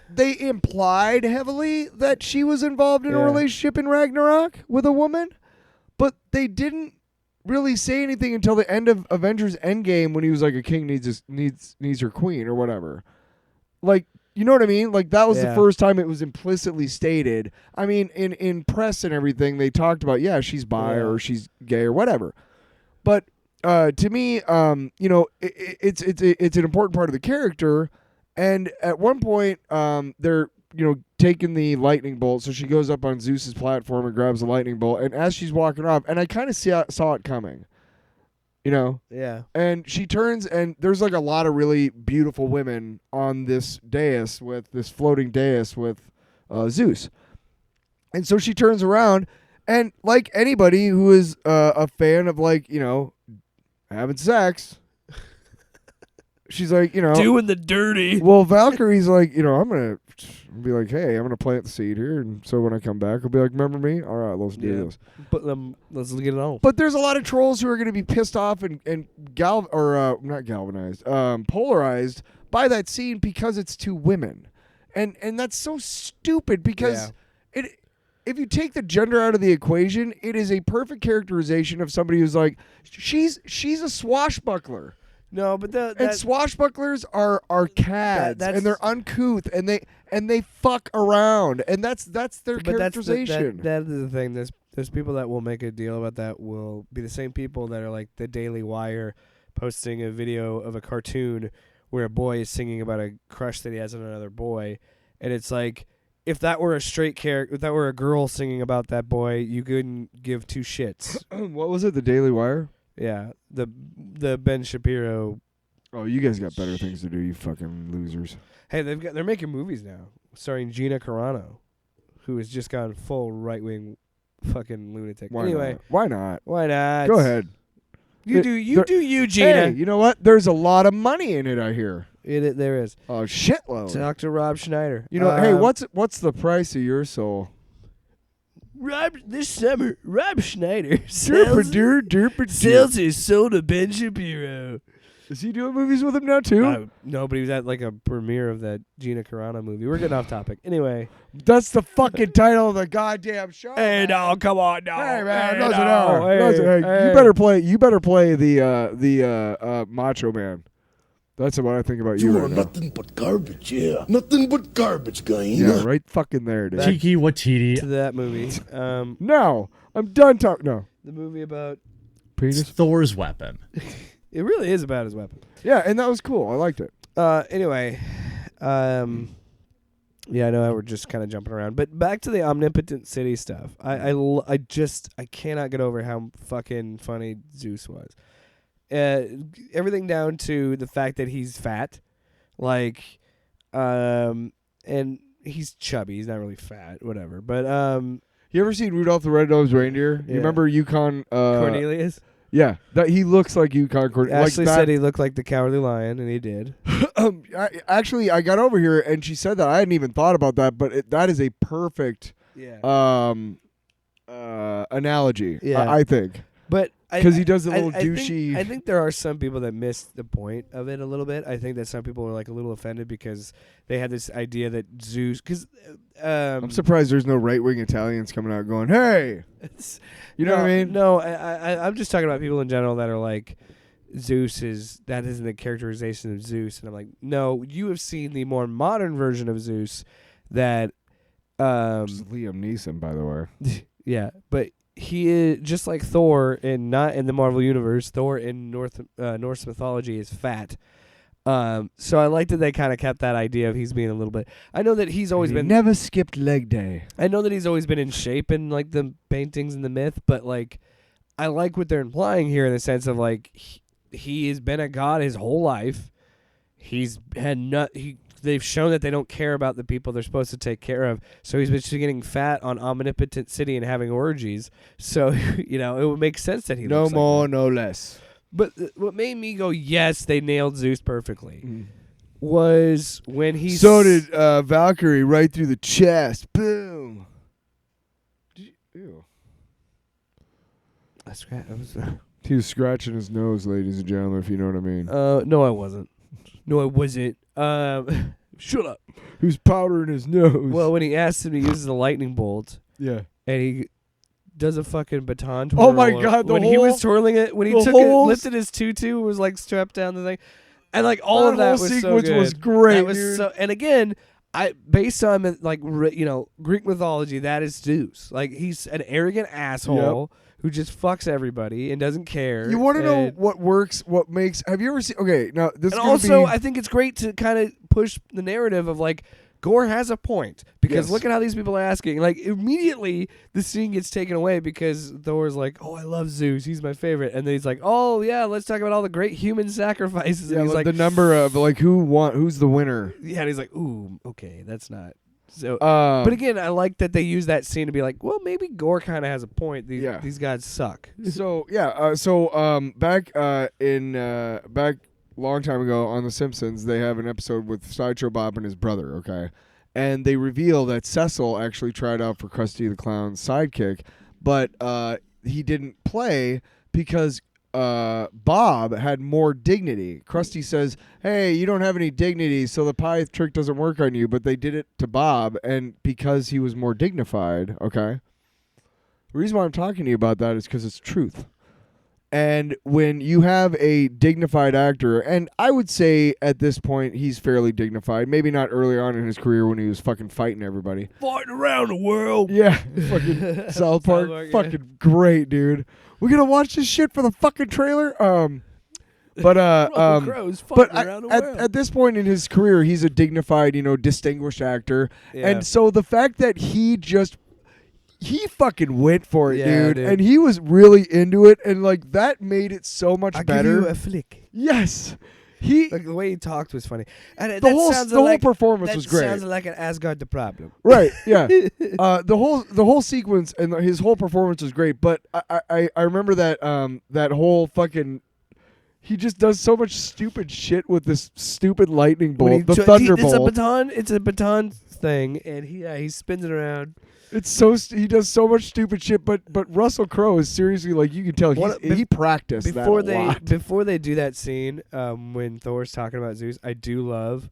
They implied heavily that she was involved in a Yeah. relationship in Ragnarok with a woman, but they didn't really say anything until the end of Avengers Endgame when he was like, a king needs her queen or whatever. Like, you know what I mean? Like, that was the Yeah. first time it was implicitly stated. I mean, in press and everything, they talked about, yeah, she's bi Yeah. or she's gay or whatever. But to me, you know, it's an important part of the character. And at one point, they're, you know, taking the lightning bolt. So she goes up on Zeus's platform and grabs the lightning bolt. And as she's walking off, and I kind of saw it coming, you know. Yeah. And she turns, and there's like a lot of really beautiful women on this dais with this floating dais with Zeus. And so she turns around, and like anybody who is a fan of, like, you know, having sex, she's like, you know, Doing the dirty. well, Valkyrie's like, you know, I'm going to be like, hey, I'm going to plant the seed here. And so when I come back, I'll be like, remember me? All right, let's do Yeah. this. But let's get it on. But there's a lot of trolls who are going to be pissed off and not galvanized, polarized by that scene because it's two women. And that's so stupid because if you take the gender out of the equation, it is a perfect characterization of somebody who's like, she's a swashbuckler. No, but And swashbucklers are cads, that's- and they're uncouth, and they fuck around, and that's their characterization. That is the thing. There's people that will make a deal about that will be the same people that are like the Daily Wire posting a video of a cartoon where a boy is singing about a crush that he has on another boy, and it's like, if that were a straight character, if that were a girl singing about that boy, you couldn't give two shits. What was it? The Daily Wire? Yeah, the Ben Shapiro. Oh, you guys got better things to do, you fucking losers. Hey, they're making movies now starring Gina Carano, who has just gone full right wing fucking lunatic. Anyway, not? Why not? why not? Go ahead. You do, Gina. Hey, you know what? There's a lot of money in it, I hear. There is. A shitload. Talk to Rob Schneider. You know, hey, what's the price of your soul? This summer, Rob Schneider sells his soul to Ben Shapiro. Is he doing movies with him now too? No, but he was at like a premiere of that Gina Carano movie. We're getting off topic. Anyway. That's the fucking title of the goddamn show. Hey, man. no, come on, no. Hey man, Hey, listen, no. Hey. You better play the Macho Man. That's what I think about you right now. nothing but garbage, yeah. Nothing but garbage, guy. Yeah, right fucking there, dude. Cheeky Watiti. To that movie. No, I'm done talking. No. The movie about... Penis? Thor's weapon. It really is about his weapon. Yeah, and that was cool. I liked it. Anyway, yeah, I know we're just kind of jumping around, but back to the omnipotent city stuff. I cannot get over how fucking funny Zeus was. Everything down to the fact that he's fat, like, and he's chubby. He's not really fat, whatever. But you ever seen Rudolph the Red-Nosed Reindeer? Yeah. You remember Yukon? Cornelius. Yeah, that he looks like Yukon Cornelius. Ashley said he looked like the Cowardly Lion, and he did. I got over here and she said that. I hadn't even thought about that, but that is a perfect analogy. Yeah. I think. But because he does the little I douchey. I think there are some people that miss the point of it a little bit. I think that some people were like a little offended because they had this idea that Zeus. Because I'm surprised there's no right-wing Italians coming out going, "Hey," you know what I mean? No, I'm just talking about people in general that are like, Zeus that isn't the characterization of Zeus, and I'm like, no, you have seen the more modern version of Zeus that. Which is Liam Neeson, by the way. Yeah, but. He is just like Thor, not in the Marvel universe. Thor in Norse mythology is fat. So I like that they kind of kept that idea of he's being a little bit. I know that he's always been never skipped leg day. I know that he's always been in shape in like the paintings and the myth, but like I like what they're implying here in the sense of like he has been a god his whole life. He's had they've shown that they don't care about the people they're supposed to take care of. So he's been just getting fat on omnipotent city and having orgies. So, it would make sense that he no looks more, like that. no less. But what made me go, yes, they nailed Zeus perfectly, was when he... So did Valkyrie right through the chest. Boom. Ew. He was scratching his nose, ladies and gentlemen, if you know what I mean. No, I wasn't. Shut up. Who's powdering his nose? Well, when he asked him to use the lightning bolt, yeah, and he does a fucking baton twirl. Oh my God! He was twirling it, when he took it, lifted his tutu, was like strapped down the thing, and like all of that was so good. Was great. That was dude. so. And again, based on like Greek mythology, that is Zeus. Like he's an arrogant asshole. Yep. Who just fucks everybody and doesn't care. You want to know what works, what makes... Have you ever seen... Okay, now this is also, I think it's great to kind of push the narrative of like, Gore has a point. Because look at how these people are asking. Like, immediately, the scene gets taken away because Thor's like, oh, I love Zeus. He's my favorite. And then he's like, oh, yeah, let's talk about all the great human sacrifices. Yeah, and he's like... the number of, like, who's the winner. Yeah, and he's like, ooh, okay, that's not... So, but again, I like that they use that scene to be like, well, maybe Gore kind of has a point. These guys suck. So back long time ago on The Simpsons, they have an episode with Sideshow Bob and his brother. Okay, and they reveal that Cecil actually tried out for Krusty the Clown's sidekick, but he didn't play because Bob had more dignity. Krusty says, hey, you don't have any dignity, so the pie trick doesn't work on you, but they did it to Bob, and because he was more dignified, okay? The reason why I'm talking to you about that is because it's truth. And when you have a dignified actor, and I would say at this point he's fairly dignified, maybe not early on in his career when he was fucking fighting everybody. Fighting around the world. Yeah, fucking South Park. Fucking great, dude. We're gonna watch this shit for the fucking trailer. But at this point in his career, he's a dignified, distinguished actor, and so the fact that he fucking went for it, dude, and he was really into it, and like that made it so much better. Give you a flick. Yes. Like the way he talked was funny, and the whole performance was great. Sounds like an Asgard the Problem, right? Yeah, the whole sequence and his whole performance was great. But I remember that whole fucking. He just does so much stupid shit with this stupid lightning bolt, the thunderbolt. It's a baton thing, and he spins it around. It's so he does so much stupid shit, but Russell Crowe is seriously like you can tell he practiced before that a lot. Before they do that scene, when Thor's talking about Zeus, I do love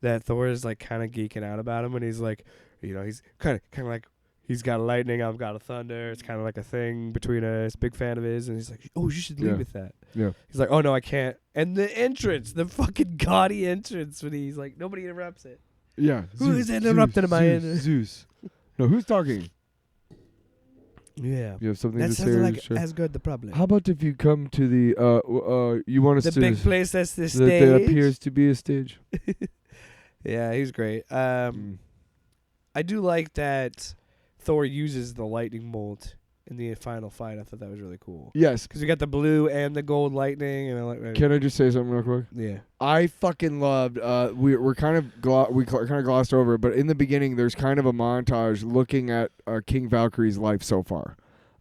that Thor is like kind of geeking out about him, and he's like, he's kind of like he's got lightning, I've got a thunder. It's kind of like a thing between us. Big fan of his, and he's like, oh, you should lead with that. Yeah. He's like, oh no, I can't. And the entrance, the fucking gaudy entrance, when he's like, nobody interrupts it. Yeah. Who is interrupting my end? Zeus. No, who's talking? Yeah. You have something That to say? sounds like Sure. Asgard the problem. How about if you come to the you want us The to big place that's the that stage. there appears to be a stage. Yeah, he's great. I do like that Thor uses the lightning bolt in the final fight. I thought that was really cool. Yes. Because we got the blue and the gold lightning. And I like. Can I just say something real quick? Yeah. I fucking loved. We're kind of kind of glossed over it, but in the beginning, there's kind of a montage looking at King Valkyrie's life so far,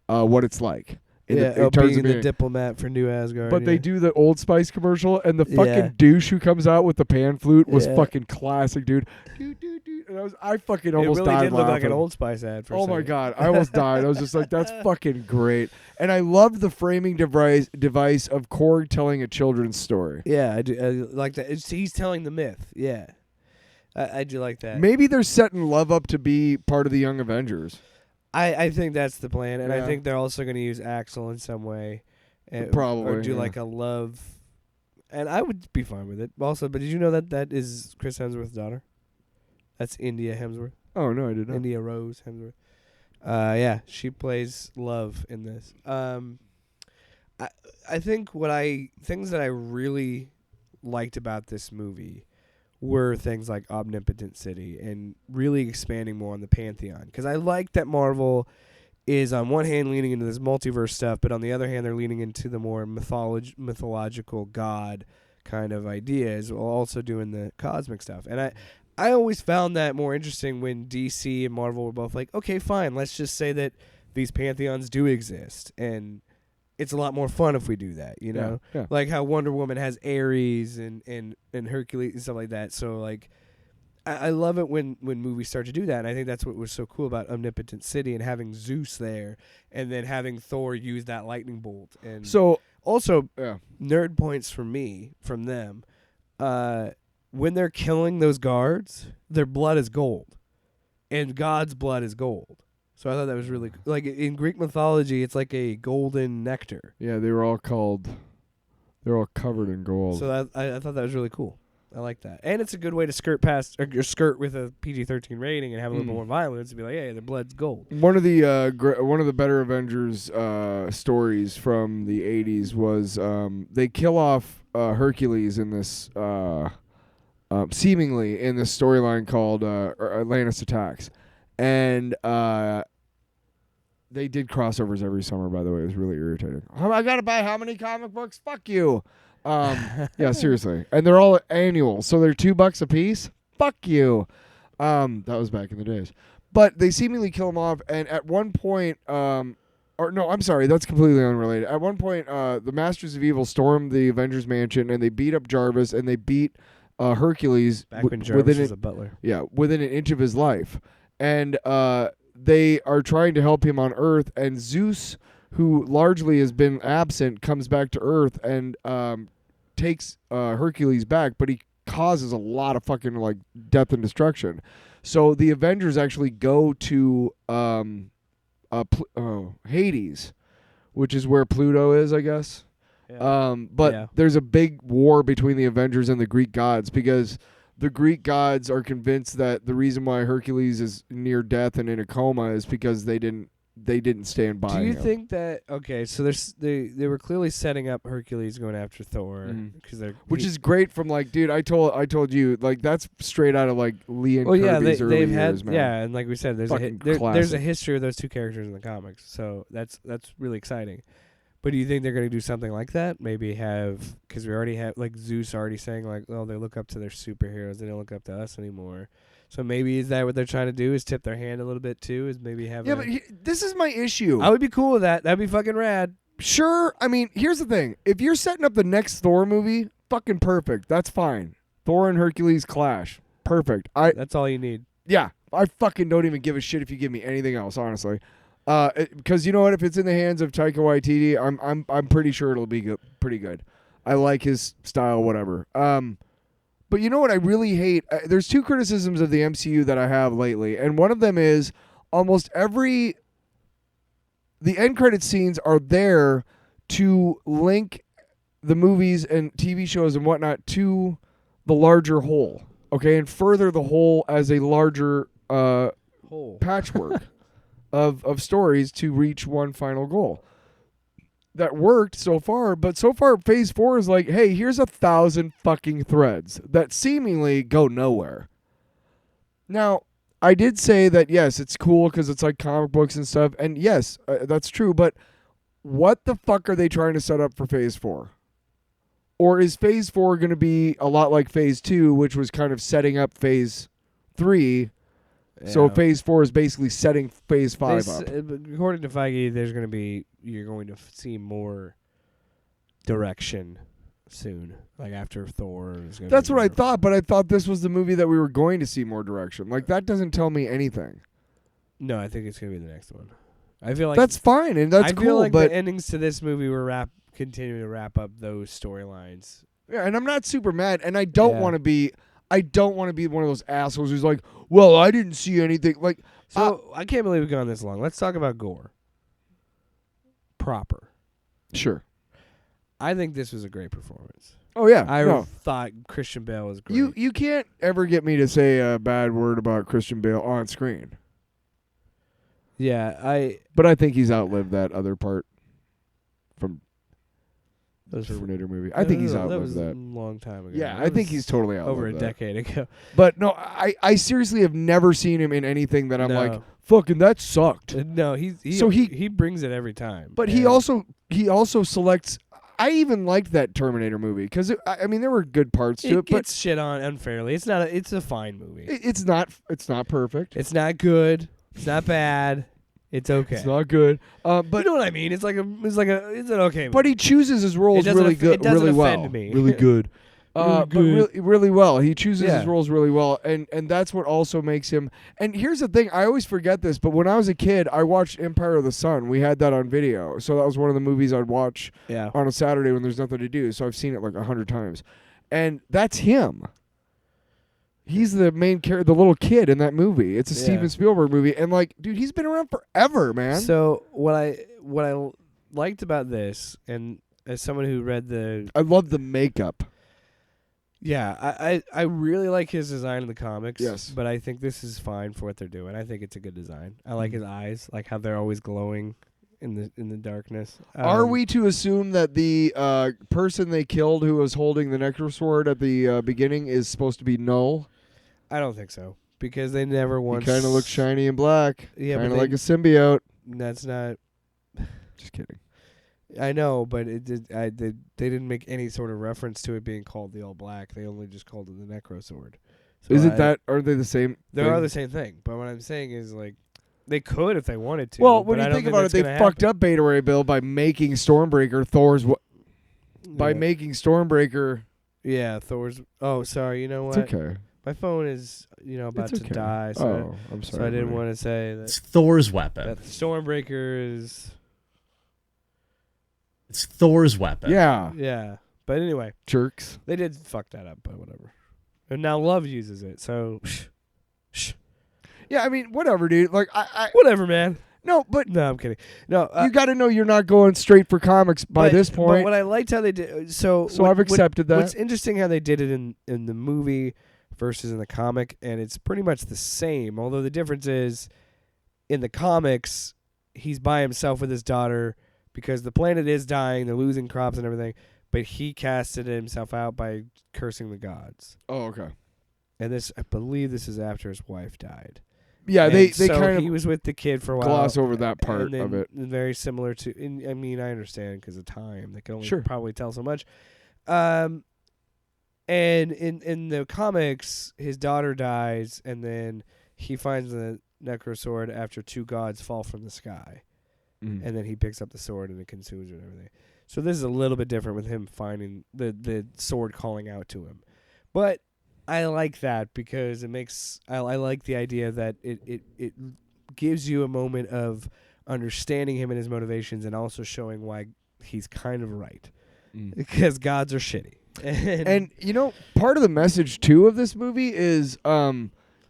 what it's like. In Being the diplomat for New Asgard. But they do the Old Spice commercial, and the fucking Yeah. douche who comes out with the pan flute was Yeah. fucking classic, dude. And I fucking almost it really died did look like laughing. an Old Spice ad for a Oh my second. god, I almost died. I was just like, that's fucking great. And I love the framing device of Korg telling a children's story. Yeah, I do I like that. He's telling the myth. Yeah. I do like that. Maybe they're setting Love up to be part of the Young Avengers. I think that's the plan, and Yeah. I think they're also going to use Axel in some way. Probably, Or do yeah. like a love. And I would be fine with it. Also, but did you know that is Chris Hemsworth's daughter? That's India Hemsworth. Oh no, I did not. India Rose Hemsworth. Yeah, she plays Love in this. I think things that I really liked about this movie were things like Omnipotent City and really expanding more on the Pantheon. Because I like that Marvel is on one hand leaning into this multiverse stuff, but on the other hand they're leaning into the more mythological god kind of ideas while also doing the cosmic stuff. And I always found that more interesting when DC and Marvel were both like, okay, fine, let's just say that these pantheons do exist, and it's a lot more fun if we do that, you know? Yeah. Like how Wonder Woman has Ares and Hercules and stuff like that. So, like, I love it when movies start to do that, and I think that's what was so cool about Omnipotent City and having Zeus there, and then having Thor use that lightning bolt. And So also, yeah. nerd points from them. When they're killing those guards, their blood is gold, and God's blood is gold. So I thought that was really like in Greek mythology, it's like a golden nectar. Yeah, they're all covered in gold. So I thought that was really cool. I like that, and it's a good way to skirt with a PG-13 rating and have a little bit more violence and be like, hey, their blood's gold. One of the better Avengers stories from the 80s was they kill off Hercules in this seemingly in this storyline called Atlantis Attacks, and they did crossovers every summer. By the way, it was really irritating. I gotta buy how many comic books? Fuck you. Yeah, seriously, and they're all annual, so they're $2 a piece. Fuck you. That was back in the days. But they seemingly kill him off, and at one point, or no, I'm sorry, that's completely unrelated. At one point, the Masters of Evil storm the Avengers Mansion, and they beat up Jarvis, and they beat Hercules. Back when Jarvis was a butler. Yeah, within an inch of his life. And they are trying to help him on Earth, and Zeus, who largely has been absent, comes back to Earth and takes Hercules back, but he causes a lot of fucking like death and destruction. So the Avengers actually go to Hades, which is where Pluto is, I guess. Yeah. But there's a big war between the Avengers and the Greek gods because the Greek gods are convinced that the reason why Hercules is near death and in a coma is because they didn't stand by him. Do you think that so they were clearly setting up Hercules going after Thor because which is great from like, dude, I told you like that's straight out of like Lee and Kirby's early they've years, had man. and like we said, there's Fucking a history of those two characters in the comics, so that's really exciting. But do you think they're going to do something like that? Maybe because we already have like Zeus already saying like, oh, they look up to their superheroes, they don't look up to us anymore. So maybe is that what they're trying to do? Is tip their hand a little bit too? Is maybe have but this is my issue. I would be cool with that. That'd be fucking rad. Sure. I mean, here's the thing. If you're setting up the next Thor movie, fucking perfect. That's fine. Thor and Hercules clash. Perfect. That's all you need. Yeah, I fucking don't even give a shit if you give me anything else, honestly. Because you know what? If it's in the hands of Taika Waititi, I'm pretty sure it'll be pretty good. I like his style, whatever. But you know what I really hate? There's two criticisms of the MCU that I have lately, and one of them is almost the end credit scenes are there to link the movies and TV shows and whatnot to the larger whole, okay, and further the whole as a larger Whole. patchwork of stories to reach one final goal. That worked so far, but so far Phase 4 is like, hey, here's 1,000 fucking threads that seemingly go nowhere. Now, I did say that, yes, it's cool because it's like comic books and stuff, and yes, that's true, but what the fuck are they trying to set up for Phase 4? Or is Phase 4 going to be a lot like Phase 2, which was kind of setting up Phase 3? Yeah. So Phase 4 is basically setting Phase 5 up. According to Feige, you're going to see more direction soon, like after Thor. That's what I thought, but I thought this was the movie that we were going to see more direction. Like, that doesn't tell me anything. No, I think it's going to be the next one. I feel like that's fine, and that's I cool, feel like but the endings to this movie were continuing to wrap up those storylines. yeah, and I'm not super mad, and I don't Yeah. want to be one of those assholes who's like, well, I didn't see anything. Like, So I can't believe we've gone this long. Let's talk about gore. Proper. sure. I think this was a great performance. Oh yeah, I no. thought Christian Bale was great. You can't ever get me to say a bad word about Christian Bale on screen. Yeah, But I think he's outlived that other part from the Those were- Terminator movie. I think he's that outlived was that. a long time ago. Yeah, That I think was he's totally outlived over a that. decade ago. But no, I seriously have never seen him in anything that I'm No. like, fucking that sucked. No, he brings it every time. But And he also selects. I even liked that Terminator movie because I mean there were good parts to it, but gets shit on unfairly. It's not. It's a fine movie. it's not perfect. It's not good. It's not bad. It's okay. It's not good. But you know what I mean? It's an okay movie. but he chooses his roles doesn't really good, it doesn't really well, offend me. really good. But really well. He chooses Yeah. his roles really well, and that's what also makes him. And here's the thing: I always forget this, but when I was a kid, I watched Empire of the Sun. We had that on video, so that was one of the movies I'd watch Yeah. on a Saturday when there's nothing to do. So I've seen it like 100 times, and that's him. He's the main character, the little kid in that movie. It's a Yeah. Steven Spielberg movie, and like, dude, he's been around forever, man. So what I liked about this, and as someone who read the I love the makeup. Yeah, I really like his design in the comics. Yes. But I think this is fine for what they're doing. I think it's a good design. I like his eyes, like how they're always glowing in the darkness. Are we to assume that the person they killed who was holding the Necrosword at the beginning is supposed to be Null? I don't think so, because they never He once. kind of looks shiny and black. Yeah, kind but of like a symbiote. That's not. Just kidding. I know, but it did. They didn't make any sort of reference to it being called the All Black. They only just called it the Necrosword. So Is it that? Are they the same? They thing? are the same thing. But what I'm saying is, like, they could if they wanted to. Well, but when I you don't think about it, they that's fucked gonna up Beta Ray Bill by making Stormbreaker Thor's. By Yeah. making Stormbreaker. Yeah, Thor's. Oh, sorry. You know what? It's okay. My phone is, about It's to okay. die. So, I'm sorry. so I didn't buddy. want to say It's that. Thor's weapon. That Stormbreaker is. It's Thor's weapon. Yeah, Yeah, but anyway, jerks. they did fuck that up, but whatever. And now Love uses it, so Yeah, I mean, whatever, dude. Like, I whatever, man. no, but No, I'm kidding. No, you got to know you're not going straight for comics by this But point. what I liked how they did, so I've accepted that. What's interesting how they did it in the movie versus in the comic, and it's pretty much the same. Although the difference is, in the comics, he's by himself with his daughter because the planet is dying, they're losing crops and everything. But he casted himself out by cursing the gods. Oh, okay. And this, I believe, this is after his wife died. Yeah, And they so kind he of was with the kid for a while. gloss over that part and then of it. Very similar to, I mean, I understand because of time. They can only Sure. probably tell so much. And in the comics, his daughter dies, and then he finds the Necrosword after two gods fall from the sky. Mhm. And then he picks up the sword and it consumes it and everything. So this is a little bit different with him finding the sword calling out to him. But I like that because it makes I like the idea that it gives you a moment of understanding him and his motivations, and also showing why he's kind of right, because gods are shitty. And part of the message too of this movie is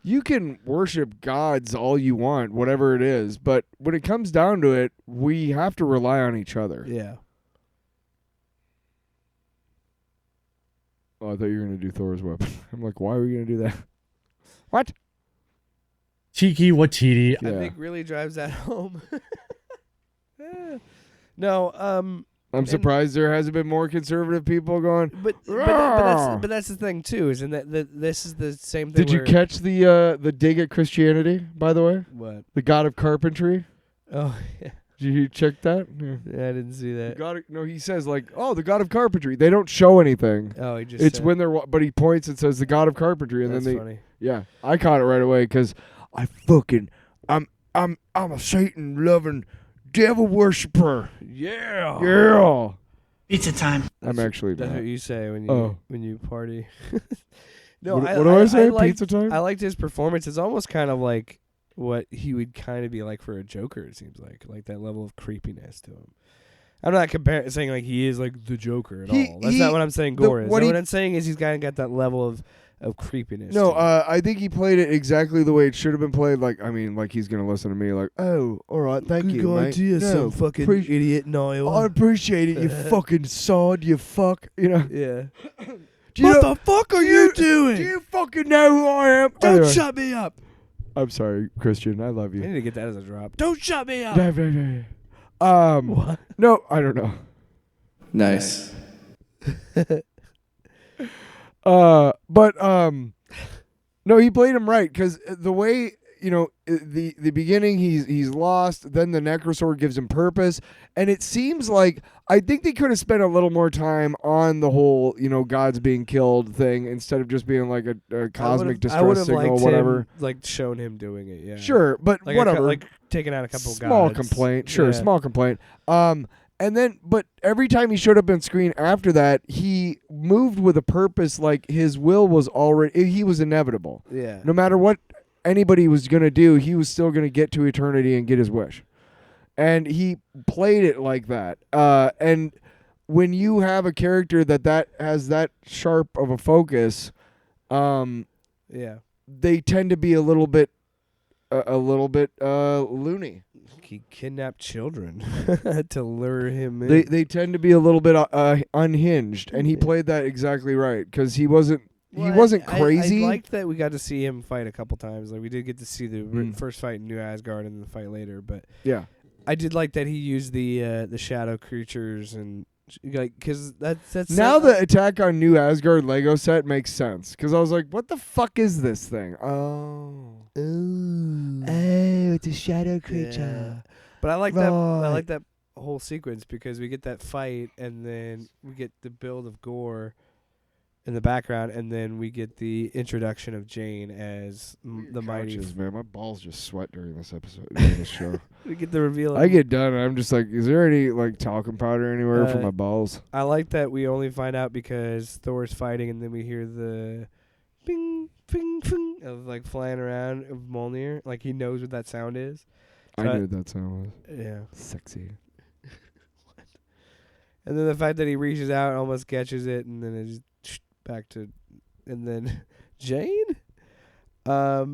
you can worship gods all you want, whatever it is, but when it comes down to it, we have to rely on each other. Yeah. Oh, I thought you were going to do Thor's weapon. I'm like, why are we going to do that? What? Tiki Watiti. Yeah. I think really drives that home. No, I'm surprised there hasn't been more conservative people going. but that's the thing too, isn't that this is the same thing. Did you catch the dig at Christianity, by the way? What? The god of carpentry? Oh, yeah. Did you check that? Yeah. I didn't see that. No, he says like, oh, the god of carpentry. They don't show anything. Oh, he just. It's said, when but he points and says the god of carpentry, and that's then they. funny. Yeah, I caught it right away because I'm a Satan loving devil worshiper. Yeah. Yeah. Pizza time. I'm actually That's not. what you say when you party. No, What do I say? Pizza time? I liked his performance. It's almost kind of like what he would kind of be like for a Joker. It seems like that level of creepiness to him. I'm not saying like he is like the Joker at all. That's not what I'm saying. Gore is. What I'm saying is he's kind of got that level of creepiness. No, to him. I think he played it exactly the way it should have been played. Like, I mean, like he's gonna listen to me. Like, oh, all right, thank you, mate. idea, No, some fucking idiot in Iowa. I appreciate it, you fucking sod, you fuck. Yeah. What the fuck are you doing? Do you fucking know who I am? Don't Anyway, shut me up. I'm sorry, Christian. I love I you. need to get that as a drop. Don't shut me up. What? No, I don't know. Nice. No, he played him right because the way the beginning he's lost, then the Necrosword gives him purpose, and it seems like I think they could have spent a little more time on the whole gods being killed thing instead of just being like a cosmic distress signal or whatever. Like shown him doing it, yeah. Sure, but Like whatever. like taking out a couple Small gods. complaint, sure, Yeah. small complaint. And then, but every time he showed up on screen after that, he moved with a purpose. Like his will was already, he was inevitable. Yeah. No matter what anybody was going to do, he was still going to get to eternity and get his wish. And he played it like that. And when you have a character that has that sharp of a focus, Yeah. they tend to be a little bit loony. He kidnapped children to lure him in. They tend to be a little bit unhinged, and he played that exactly right because he wasn't crazy. I liked that we got to see him fight a couple times. Like we did get to see the first fight in New Asgard and the fight later, but yeah, I did like that he used the shadow creatures and like because that's now the Attack on New Asgard Lego set makes sense because I was like, what the fuck is this thing? Oh, it's a shadow creature. Yeah. But I like that. I Right. like that whole sequence because we get that fight and then we get the build of Gore in the background, and then we get the introduction of Jane as the mighty. Man, my balls just sweat during this episode, during this show. We get the reveal. I get done, and I'm just like, is there any like talcum powder anywhere for my balls? I like that we only find out because Thor's fighting, and then we hear the ping, ping, ping of like flying around of Mjolnir. Like he knows what that sound is. I knew what that sound was. Yeah. Sexy. And then the fact that he reaches out, almost catches it, and then it's back to, and then Jane. I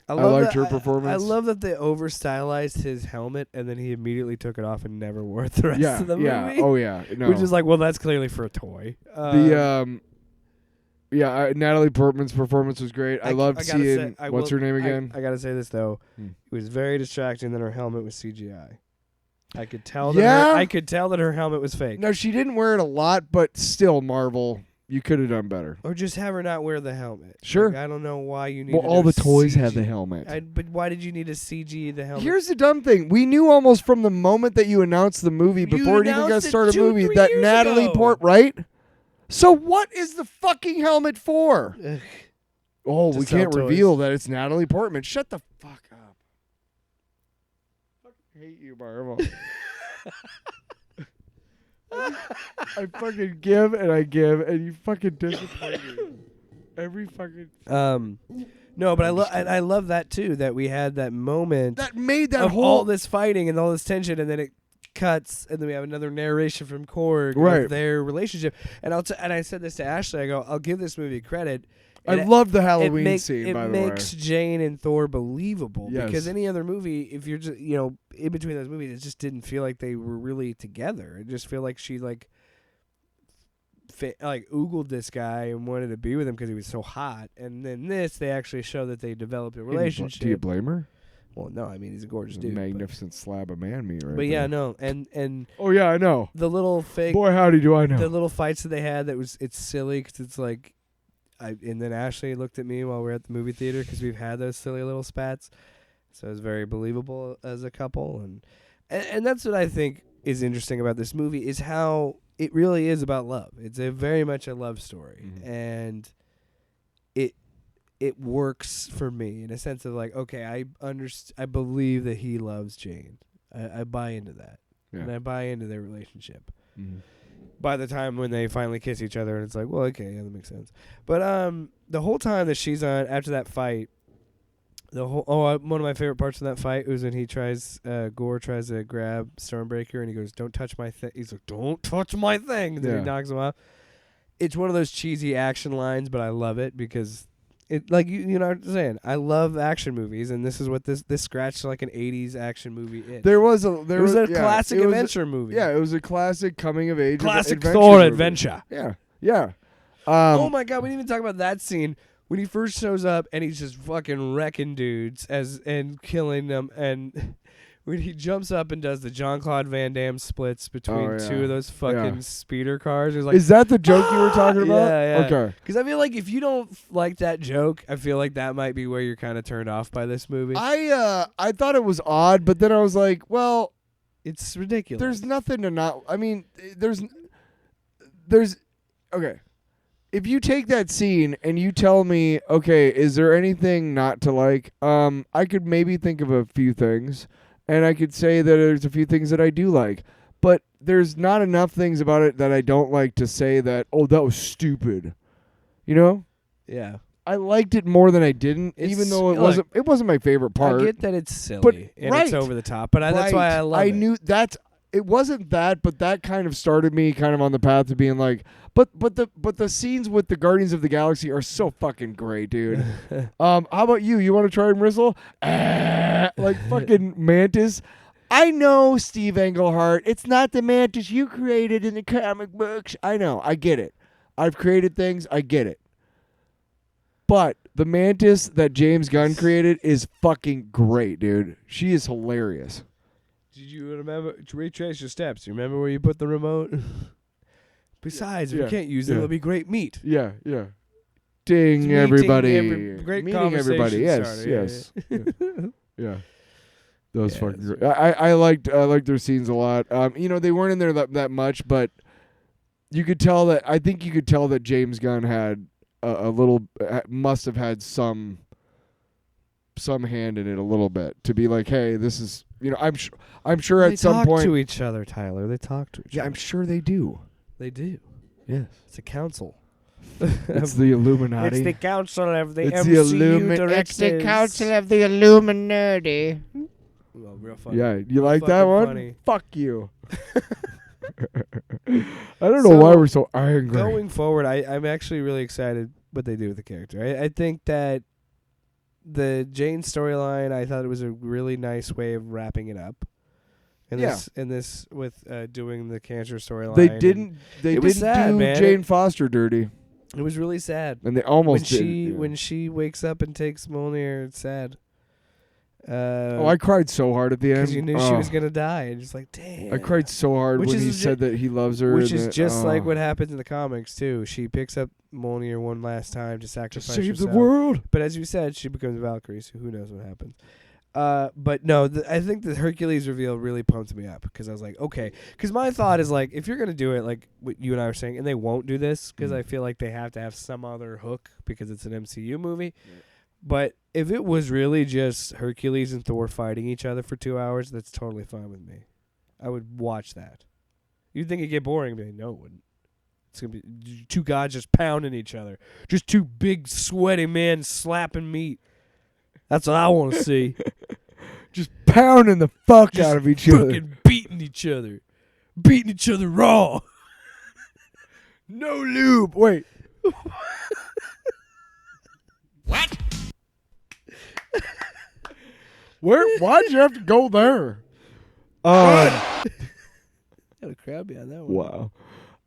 liked her performance. I love that they over stylized his helmet, and then he immediately took it off and never wore it the rest of the movie. Oh yeah, no. Which is like, well, that's clearly for a toy. Natalie Portman's performance was great. I loved gotta seeing say, what's her name again. I gotta say this though, it was very distracting that her helmet was CGI. I could tell that her helmet was fake. No, she didn't wear it a lot, but still, Marvel, you could have done better. Or just have her not wear the helmet. Sure. Like, I don't know why you need. Well, all the toys have the helmet. But why did you need to CG the helmet? Here's the dumb thing: we knew almost from the moment that you announced the movie, before it even got started, movie, that Natalie right? So what is the fucking helmet for? Oh, we can't reveal that it's Natalie Portman. Shut the fuck up. I fucking hate you, Marvel. I fucking give, and you fucking disappoint me. Every fucking No, but I love that too. That we had that moment that made that of whole all this fighting and all this tension, and then it cuts, and then we have another narration from Korg Right. of their relationship. And and I said this to Ashley. I go, I'll give this movie credit. I love the Halloween it scene, by the way. makes Jane and Thor believable Yes. because any other movie, if you're just in between those movies, it just didn't feel like they were really together. It just felt like she oogled this guy and wanted to be with him because he was so hot. And then this, they actually show that they developed a relationship. Do you blame her? Well, no, I mean he's a gorgeous dude. Magnificent slab of man meat, right? But yeah, there. no, and Oh yeah, I know. the little fake, Boy, howdy, do I know. the little fights that they had. It's silly because it's like, and then Ashley looked at me while we were at the movie theater because we've had those silly little spats, so it's very believable as a couple, and that's what I think is interesting about this movie is how it really is about love. It's very much a love story, and it works for me in a sense of like, okay, I believe that he loves Jane. I buy into that, and I buy into their relationship. Mm-hmm. By the time when they finally kiss each other, and it's like, well, okay, yeah, that makes sense. But the whole time that she's on after that fight, one of my favorite parts of that fight was when Gore tries to grab Stormbreaker, and he goes, "Don't touch my thing." He's like, "Don't touch my thing," and then he knocks him off. It's one of those cheesy action lines, but I love it because it, like you know what I'm saying. I love action movies, and this is what this scratched like an '80s action movie is. There was a classic adventure movie. Yeah, it was a classic coming of age classic adventure Thor movie. adventure. Yeah. Oh my god, we didn't even talk about that scene when he first shows up and he's just fucking wrecking dudes and killing them, and when he jumps up and does the Jean-Claude Van Damme splits between two of those fucking speeder cars. Like, is that the joke you were talking about? Yeah. Okay. Because I feel like if you don't like that joke, I feel like that might be where you're kind of turned off by this movie. I thought it was odd, but then I was like, well, it's ridiculous. There's nothing to not. I mean, there's okay. If you take that scene and you tell me, okay, is there anything not to like? I could maybe think of a few things, and I could say that there's a few things that I do like, but there's not enough things about it that I don't like to say that, oh, that was stupid. You know? Yeah. I liked it more than I didn't, even though it wasn't my favorite part. I get that it's silly and it's over the top, but that's why I love it. I knew that it wasn't that, but that kind of started me kind of on the path to being like, but the scenes with the Guardians of the Galaxy are so fucking great, dude. How about you? You want to try and whistle? Like fucking Mantis. I know, Steve Englehart. It's not the Mantis you created in the comic books. I know. I get it. I've created things. I get it. But the Mantis that James Gunn created is fucking great, dude. She is hilarious. Did you remember to retrace your steps? You remember where you put the remote? Besides, if you can't use it, it'll be great meat. Yeah. Ding, everybody. Great meeting everybody. Yes, starter. yes. Yeah. Those fucking great. I liked their scenes a lot. They weren't in there that much, but you could tell that. I think you could tell that James Gunn had a little, must have had some hand in it a little bit to be like, hey, this is, I'm sure at some point they talk to each other, Tyler. They talk to each other. Yeah, I'm sure they do. They do. Yes, it's a council. It's the Illuminati. It's the council of the it's MCU directors. It's the council of the Illuminati. Well, real funny. Yeah, you like that one? Funny. Fuck you. I don't know why we're so angry. Going forward, I'm actually really excited what they do with the character. I think that the Jane storyline, I thought it was a really nice way of wrapping it up. This with doing the cancer storyline. They didn't sad, do man. Jane Foster dirty. It was really sad. And they almost when she wakes up and takes Mjolnir, it's sad. I cried so hard at the end. Because you knew she was going to die. And just like, damn. I cried so hard when he said that he loves her. Which is just like what happens in the comics, too. She picks up Mjolnir one last time to sacrifice to save herself. the world. But as you said, she becomes Valkyrie, so who knows what happens. But no, I think the Hercules reveal really pumped me up because I was like, okay. Because my thought is like, if you're going to do it like what you and I were saying, and they won't do this because I feel like they have to have some other hook because it's an MCU movie. Yeah. But if it was really just Hercules and Thor fighting each other for 2 hours, that's totally fine with me. I would watch that. You'd think it'd get boring, but no, it wouldn't. It's gonna be two guys just pounding each other, just two big sweaty men slapping meat. That's what I want to see. Just pounding the fuck Just out of each other. fucking beating each other raw. No lube. Wait. What? Why'd you have to go there? Got a crowd behind that one.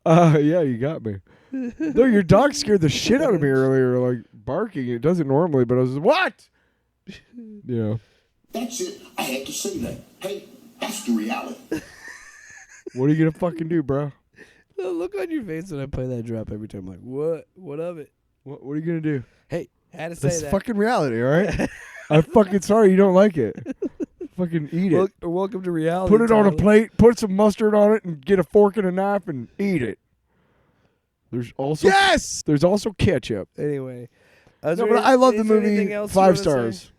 Wow. Yeah, you got me. No, your dog scared the shit out of me earlier, like barking. It doesn't normally, but I was like, what? You know. That's it. I had to say that. Hey, that's the reality. What are you gonna fucking do, bro? The look on your face when I play that drop every time. I'm like, what? What of it? What are you gonna do? Hey, had to say That's that. fucking reality, all right? I'm fucking sorry you don't like it. Fucking eat it. Welcome to reality. Put it on a Tyler. plate, put some mustard on it, and get a fork and a knife and eat it. There's also There's also ketchup. Anyway. No, but I love the movie. 5 stars.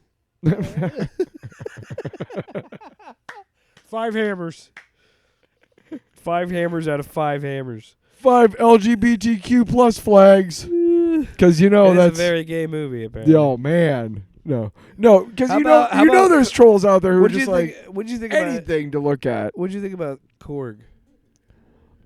5 hammers. 5 hammers out of 5 hammers. 5 LGBTQ plus flags. Because you know It's that's a very gay movie, apparently. Oh man, no, because How you know about- how about- there's trolls out there who are What'd just you like think? What'd you think about? anything to look at. What'd you think about Korg?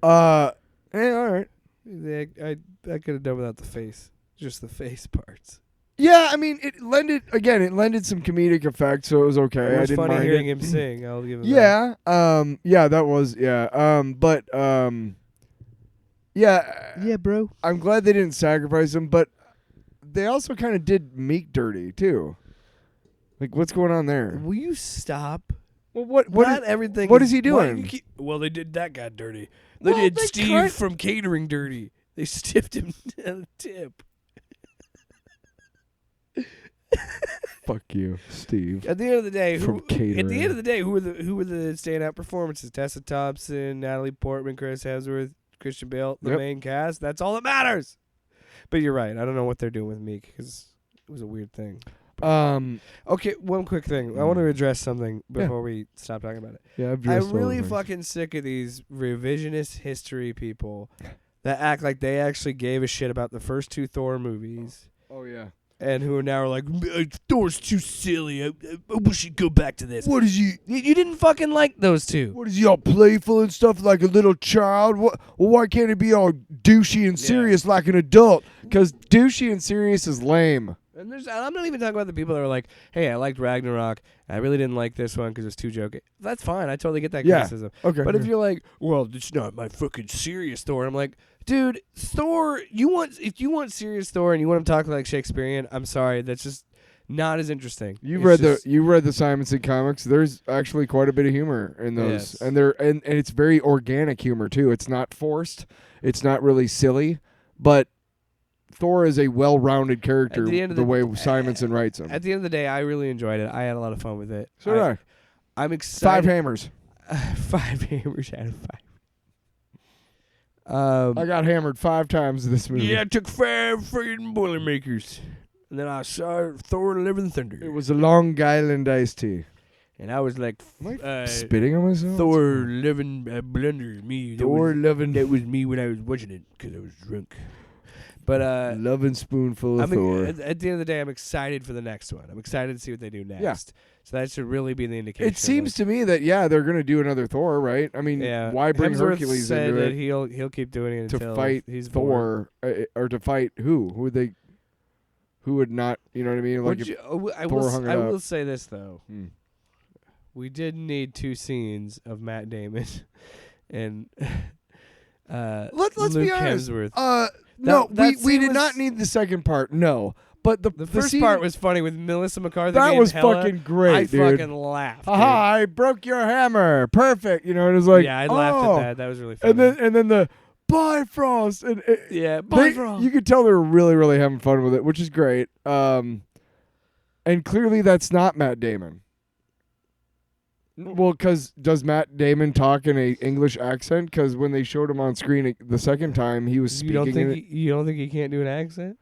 All right. I could have done without the face, just the face parts. Yeah, I mean, it lended some comedic effect, so it was okay. It I was didn't funny mind hearing it. him sing. I'll give him that. Yeah, that was but Yeah, bro. I'm glad they didn't sacrifice him, but they also kind of did Meek dirty too. Like, what's going on there? Will you stop? Well, what Not everything. what is he why doing? you keep- well, they did that guy dirty. They Well, did they Steve tried- from catering dirty. They stiffed him to the tip. Fuck you, Steve. At the end of the day, From At catering. the end of the day, who were the standout performances? Tessa Thompson, Natalie Portman, Chris Hemsworth, Christian Bale, the Yep. main cast. That's all that matters. But you're right. I don't know what they're doing with Meek because it was a weird thing. Okay, one quick thing. I want to address something before we stop talking about it. Yeah, I've dressed I'm all really the things. fucking sick of these revisionist history people that act like they actually gave a shit about the first 2 Thor movies. Oh yeah. And who are now like, Thor's too silly. I wish he'd go back to this. What is he? You didn't fucking like those 2. What is he all playful and stuff like a little child? What? Well, why can't he be all douchey and serious like an adult? Because douchey and serious is lame. And I'm not even talking about the people that are like, hey, I liked Ragnarok. I really didn't like this one because it was too jokey. That's fine. I totally get that Yeah. criticism. Okay. But if you're like, well, it's not my fucking serious Thor, I'm like, dude, Thor, if you want serious Thor and you want him talking like Shakespearean, I'm sorry, that's just not as interesting. You It's read the Simonson comics. There's actually quite a bit of humor in those, Yes. and and it's very organic humor too. It's not forced. It's not really silly, but Thor is a well-rounded character. At the end of the the- way Simonson writes him. At the end of the day, I really enjoyed it. I had a lot of fun with it. So did I. I'm 5 excited. hammers. 5 hammers out of 5. I got hammered 5 times this movie. Yeah, I took 5 friggin' Boilermakers. And then I saw Thor Live and Thunder. It was a Long Island iced tea. And I was like, Am I spitting on myself? Thor Living Blender. Me. Thor loving That was me when I was watching it because I was drunk. But loving spoonful of Thor. at the end of the day, I'm excited for the next one. I'm excited to see what they do next. Yeah. So that should really be the indication. It seems to me that they're gonna do another Thor, right? I mean, yeah. why bring Hemsworth Hercules said into that it he'll keep doing it to until fight he's bored. Thor, or to fight who? Who would they? Who would not? You know what I mean? Like, I Thor hung it up. will say this though. Hmm. We did need 2 scenes of Matt Damon and let's Luke be honest. Hemsworth. No, that we scene did was- not need the second part. No, but the first scene, part was funny with Melissa McCarthy. that being was Hela. fucking great, I dude. fucking laughed. Haha! I broke your hammer. Perfect. You know, and it was like, Yeah, I laughed oh. at that. That was really funny. And then the Bifrost and yeah, you could tell they were really really having fun with it, which is great. And clearly that's not Matt Damon. Well, because does Matt Damon talk in a English accent? Because when they showed him on screen the second time, he was speaking. You don't think he can't do an accent?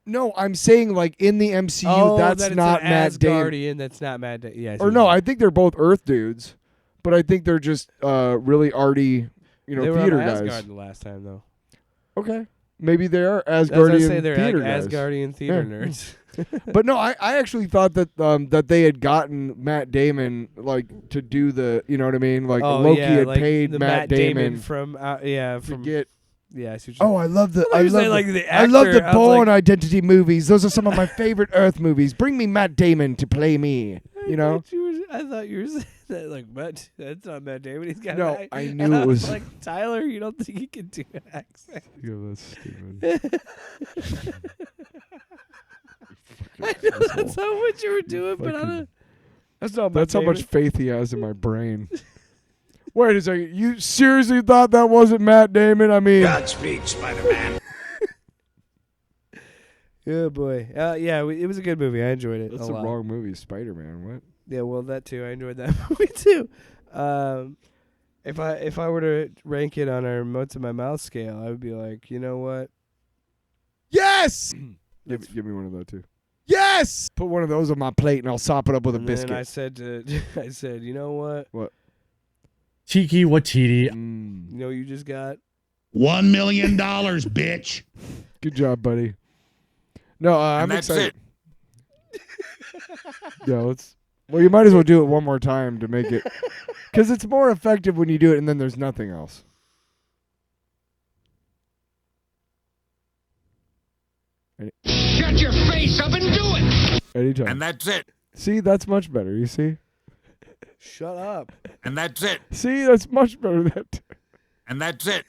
No, I'm saying like in the MCU, that's that it's not an Matt Damon. Asgardian. That's not Matt. Yeah. Or no, I think they're both Earth dudes, but I think they're just really arty, they theater were on guys. Asgard the last time though. Okay. Maybe they are As I Asgardian say, they're theater guys. Asgardian theater Yeah. nerds. But no, I actually thought that that they had gotten Matt Damon like to do the, you know what I mean? Like Loki had like paid the Matt Damon from to from get. yeah. I see what Oh, I love the I you love say, the, like, the I love actor. the I was Bourne like- Identity movies. Those are some of my favorite Earth movies. Bring me Matt Damon to play me. You know? I thought you were saying that like Matt. That's not Matt Damon. He's got No, an I and knew it was- like Tyler. You don't think he can do an accent? Yeah, that's stupid. I know that's not what you were doing, but I fucking- don't. That's not. Matt That's how much Damon. faith he has in my brain. Wait a second. You seriously thought that wasn't Matt Damon? I mean, Godspeed, Spider-Man. Yeah, boy. Yeah, it was a good movie. I enjoyed it that's a the lot. wrong movie, Spider-Man. What? Yeah, well, that too. I enjoyed that movie too. If I were to rank it on our moats in my mouth scale, I would be like, you know what? Yes! give me one of those too. Yes! Put one of those on my plate and I'll sop it up with a And biscuit. then I said, you know what? Tiki Watiti. Mm. You know, you just got. $1 million, bitch. Good job, buddy. No, I'm that's excited. Yeah, let's. Well, you might as well do it one more time to make it, because it's more effective when you do it and then there's nothing else. Shut your face up and do it. Anytime. And that's it. See, that's much better. You see? Shut up. And that's it. See, that's much better. That. And that's it.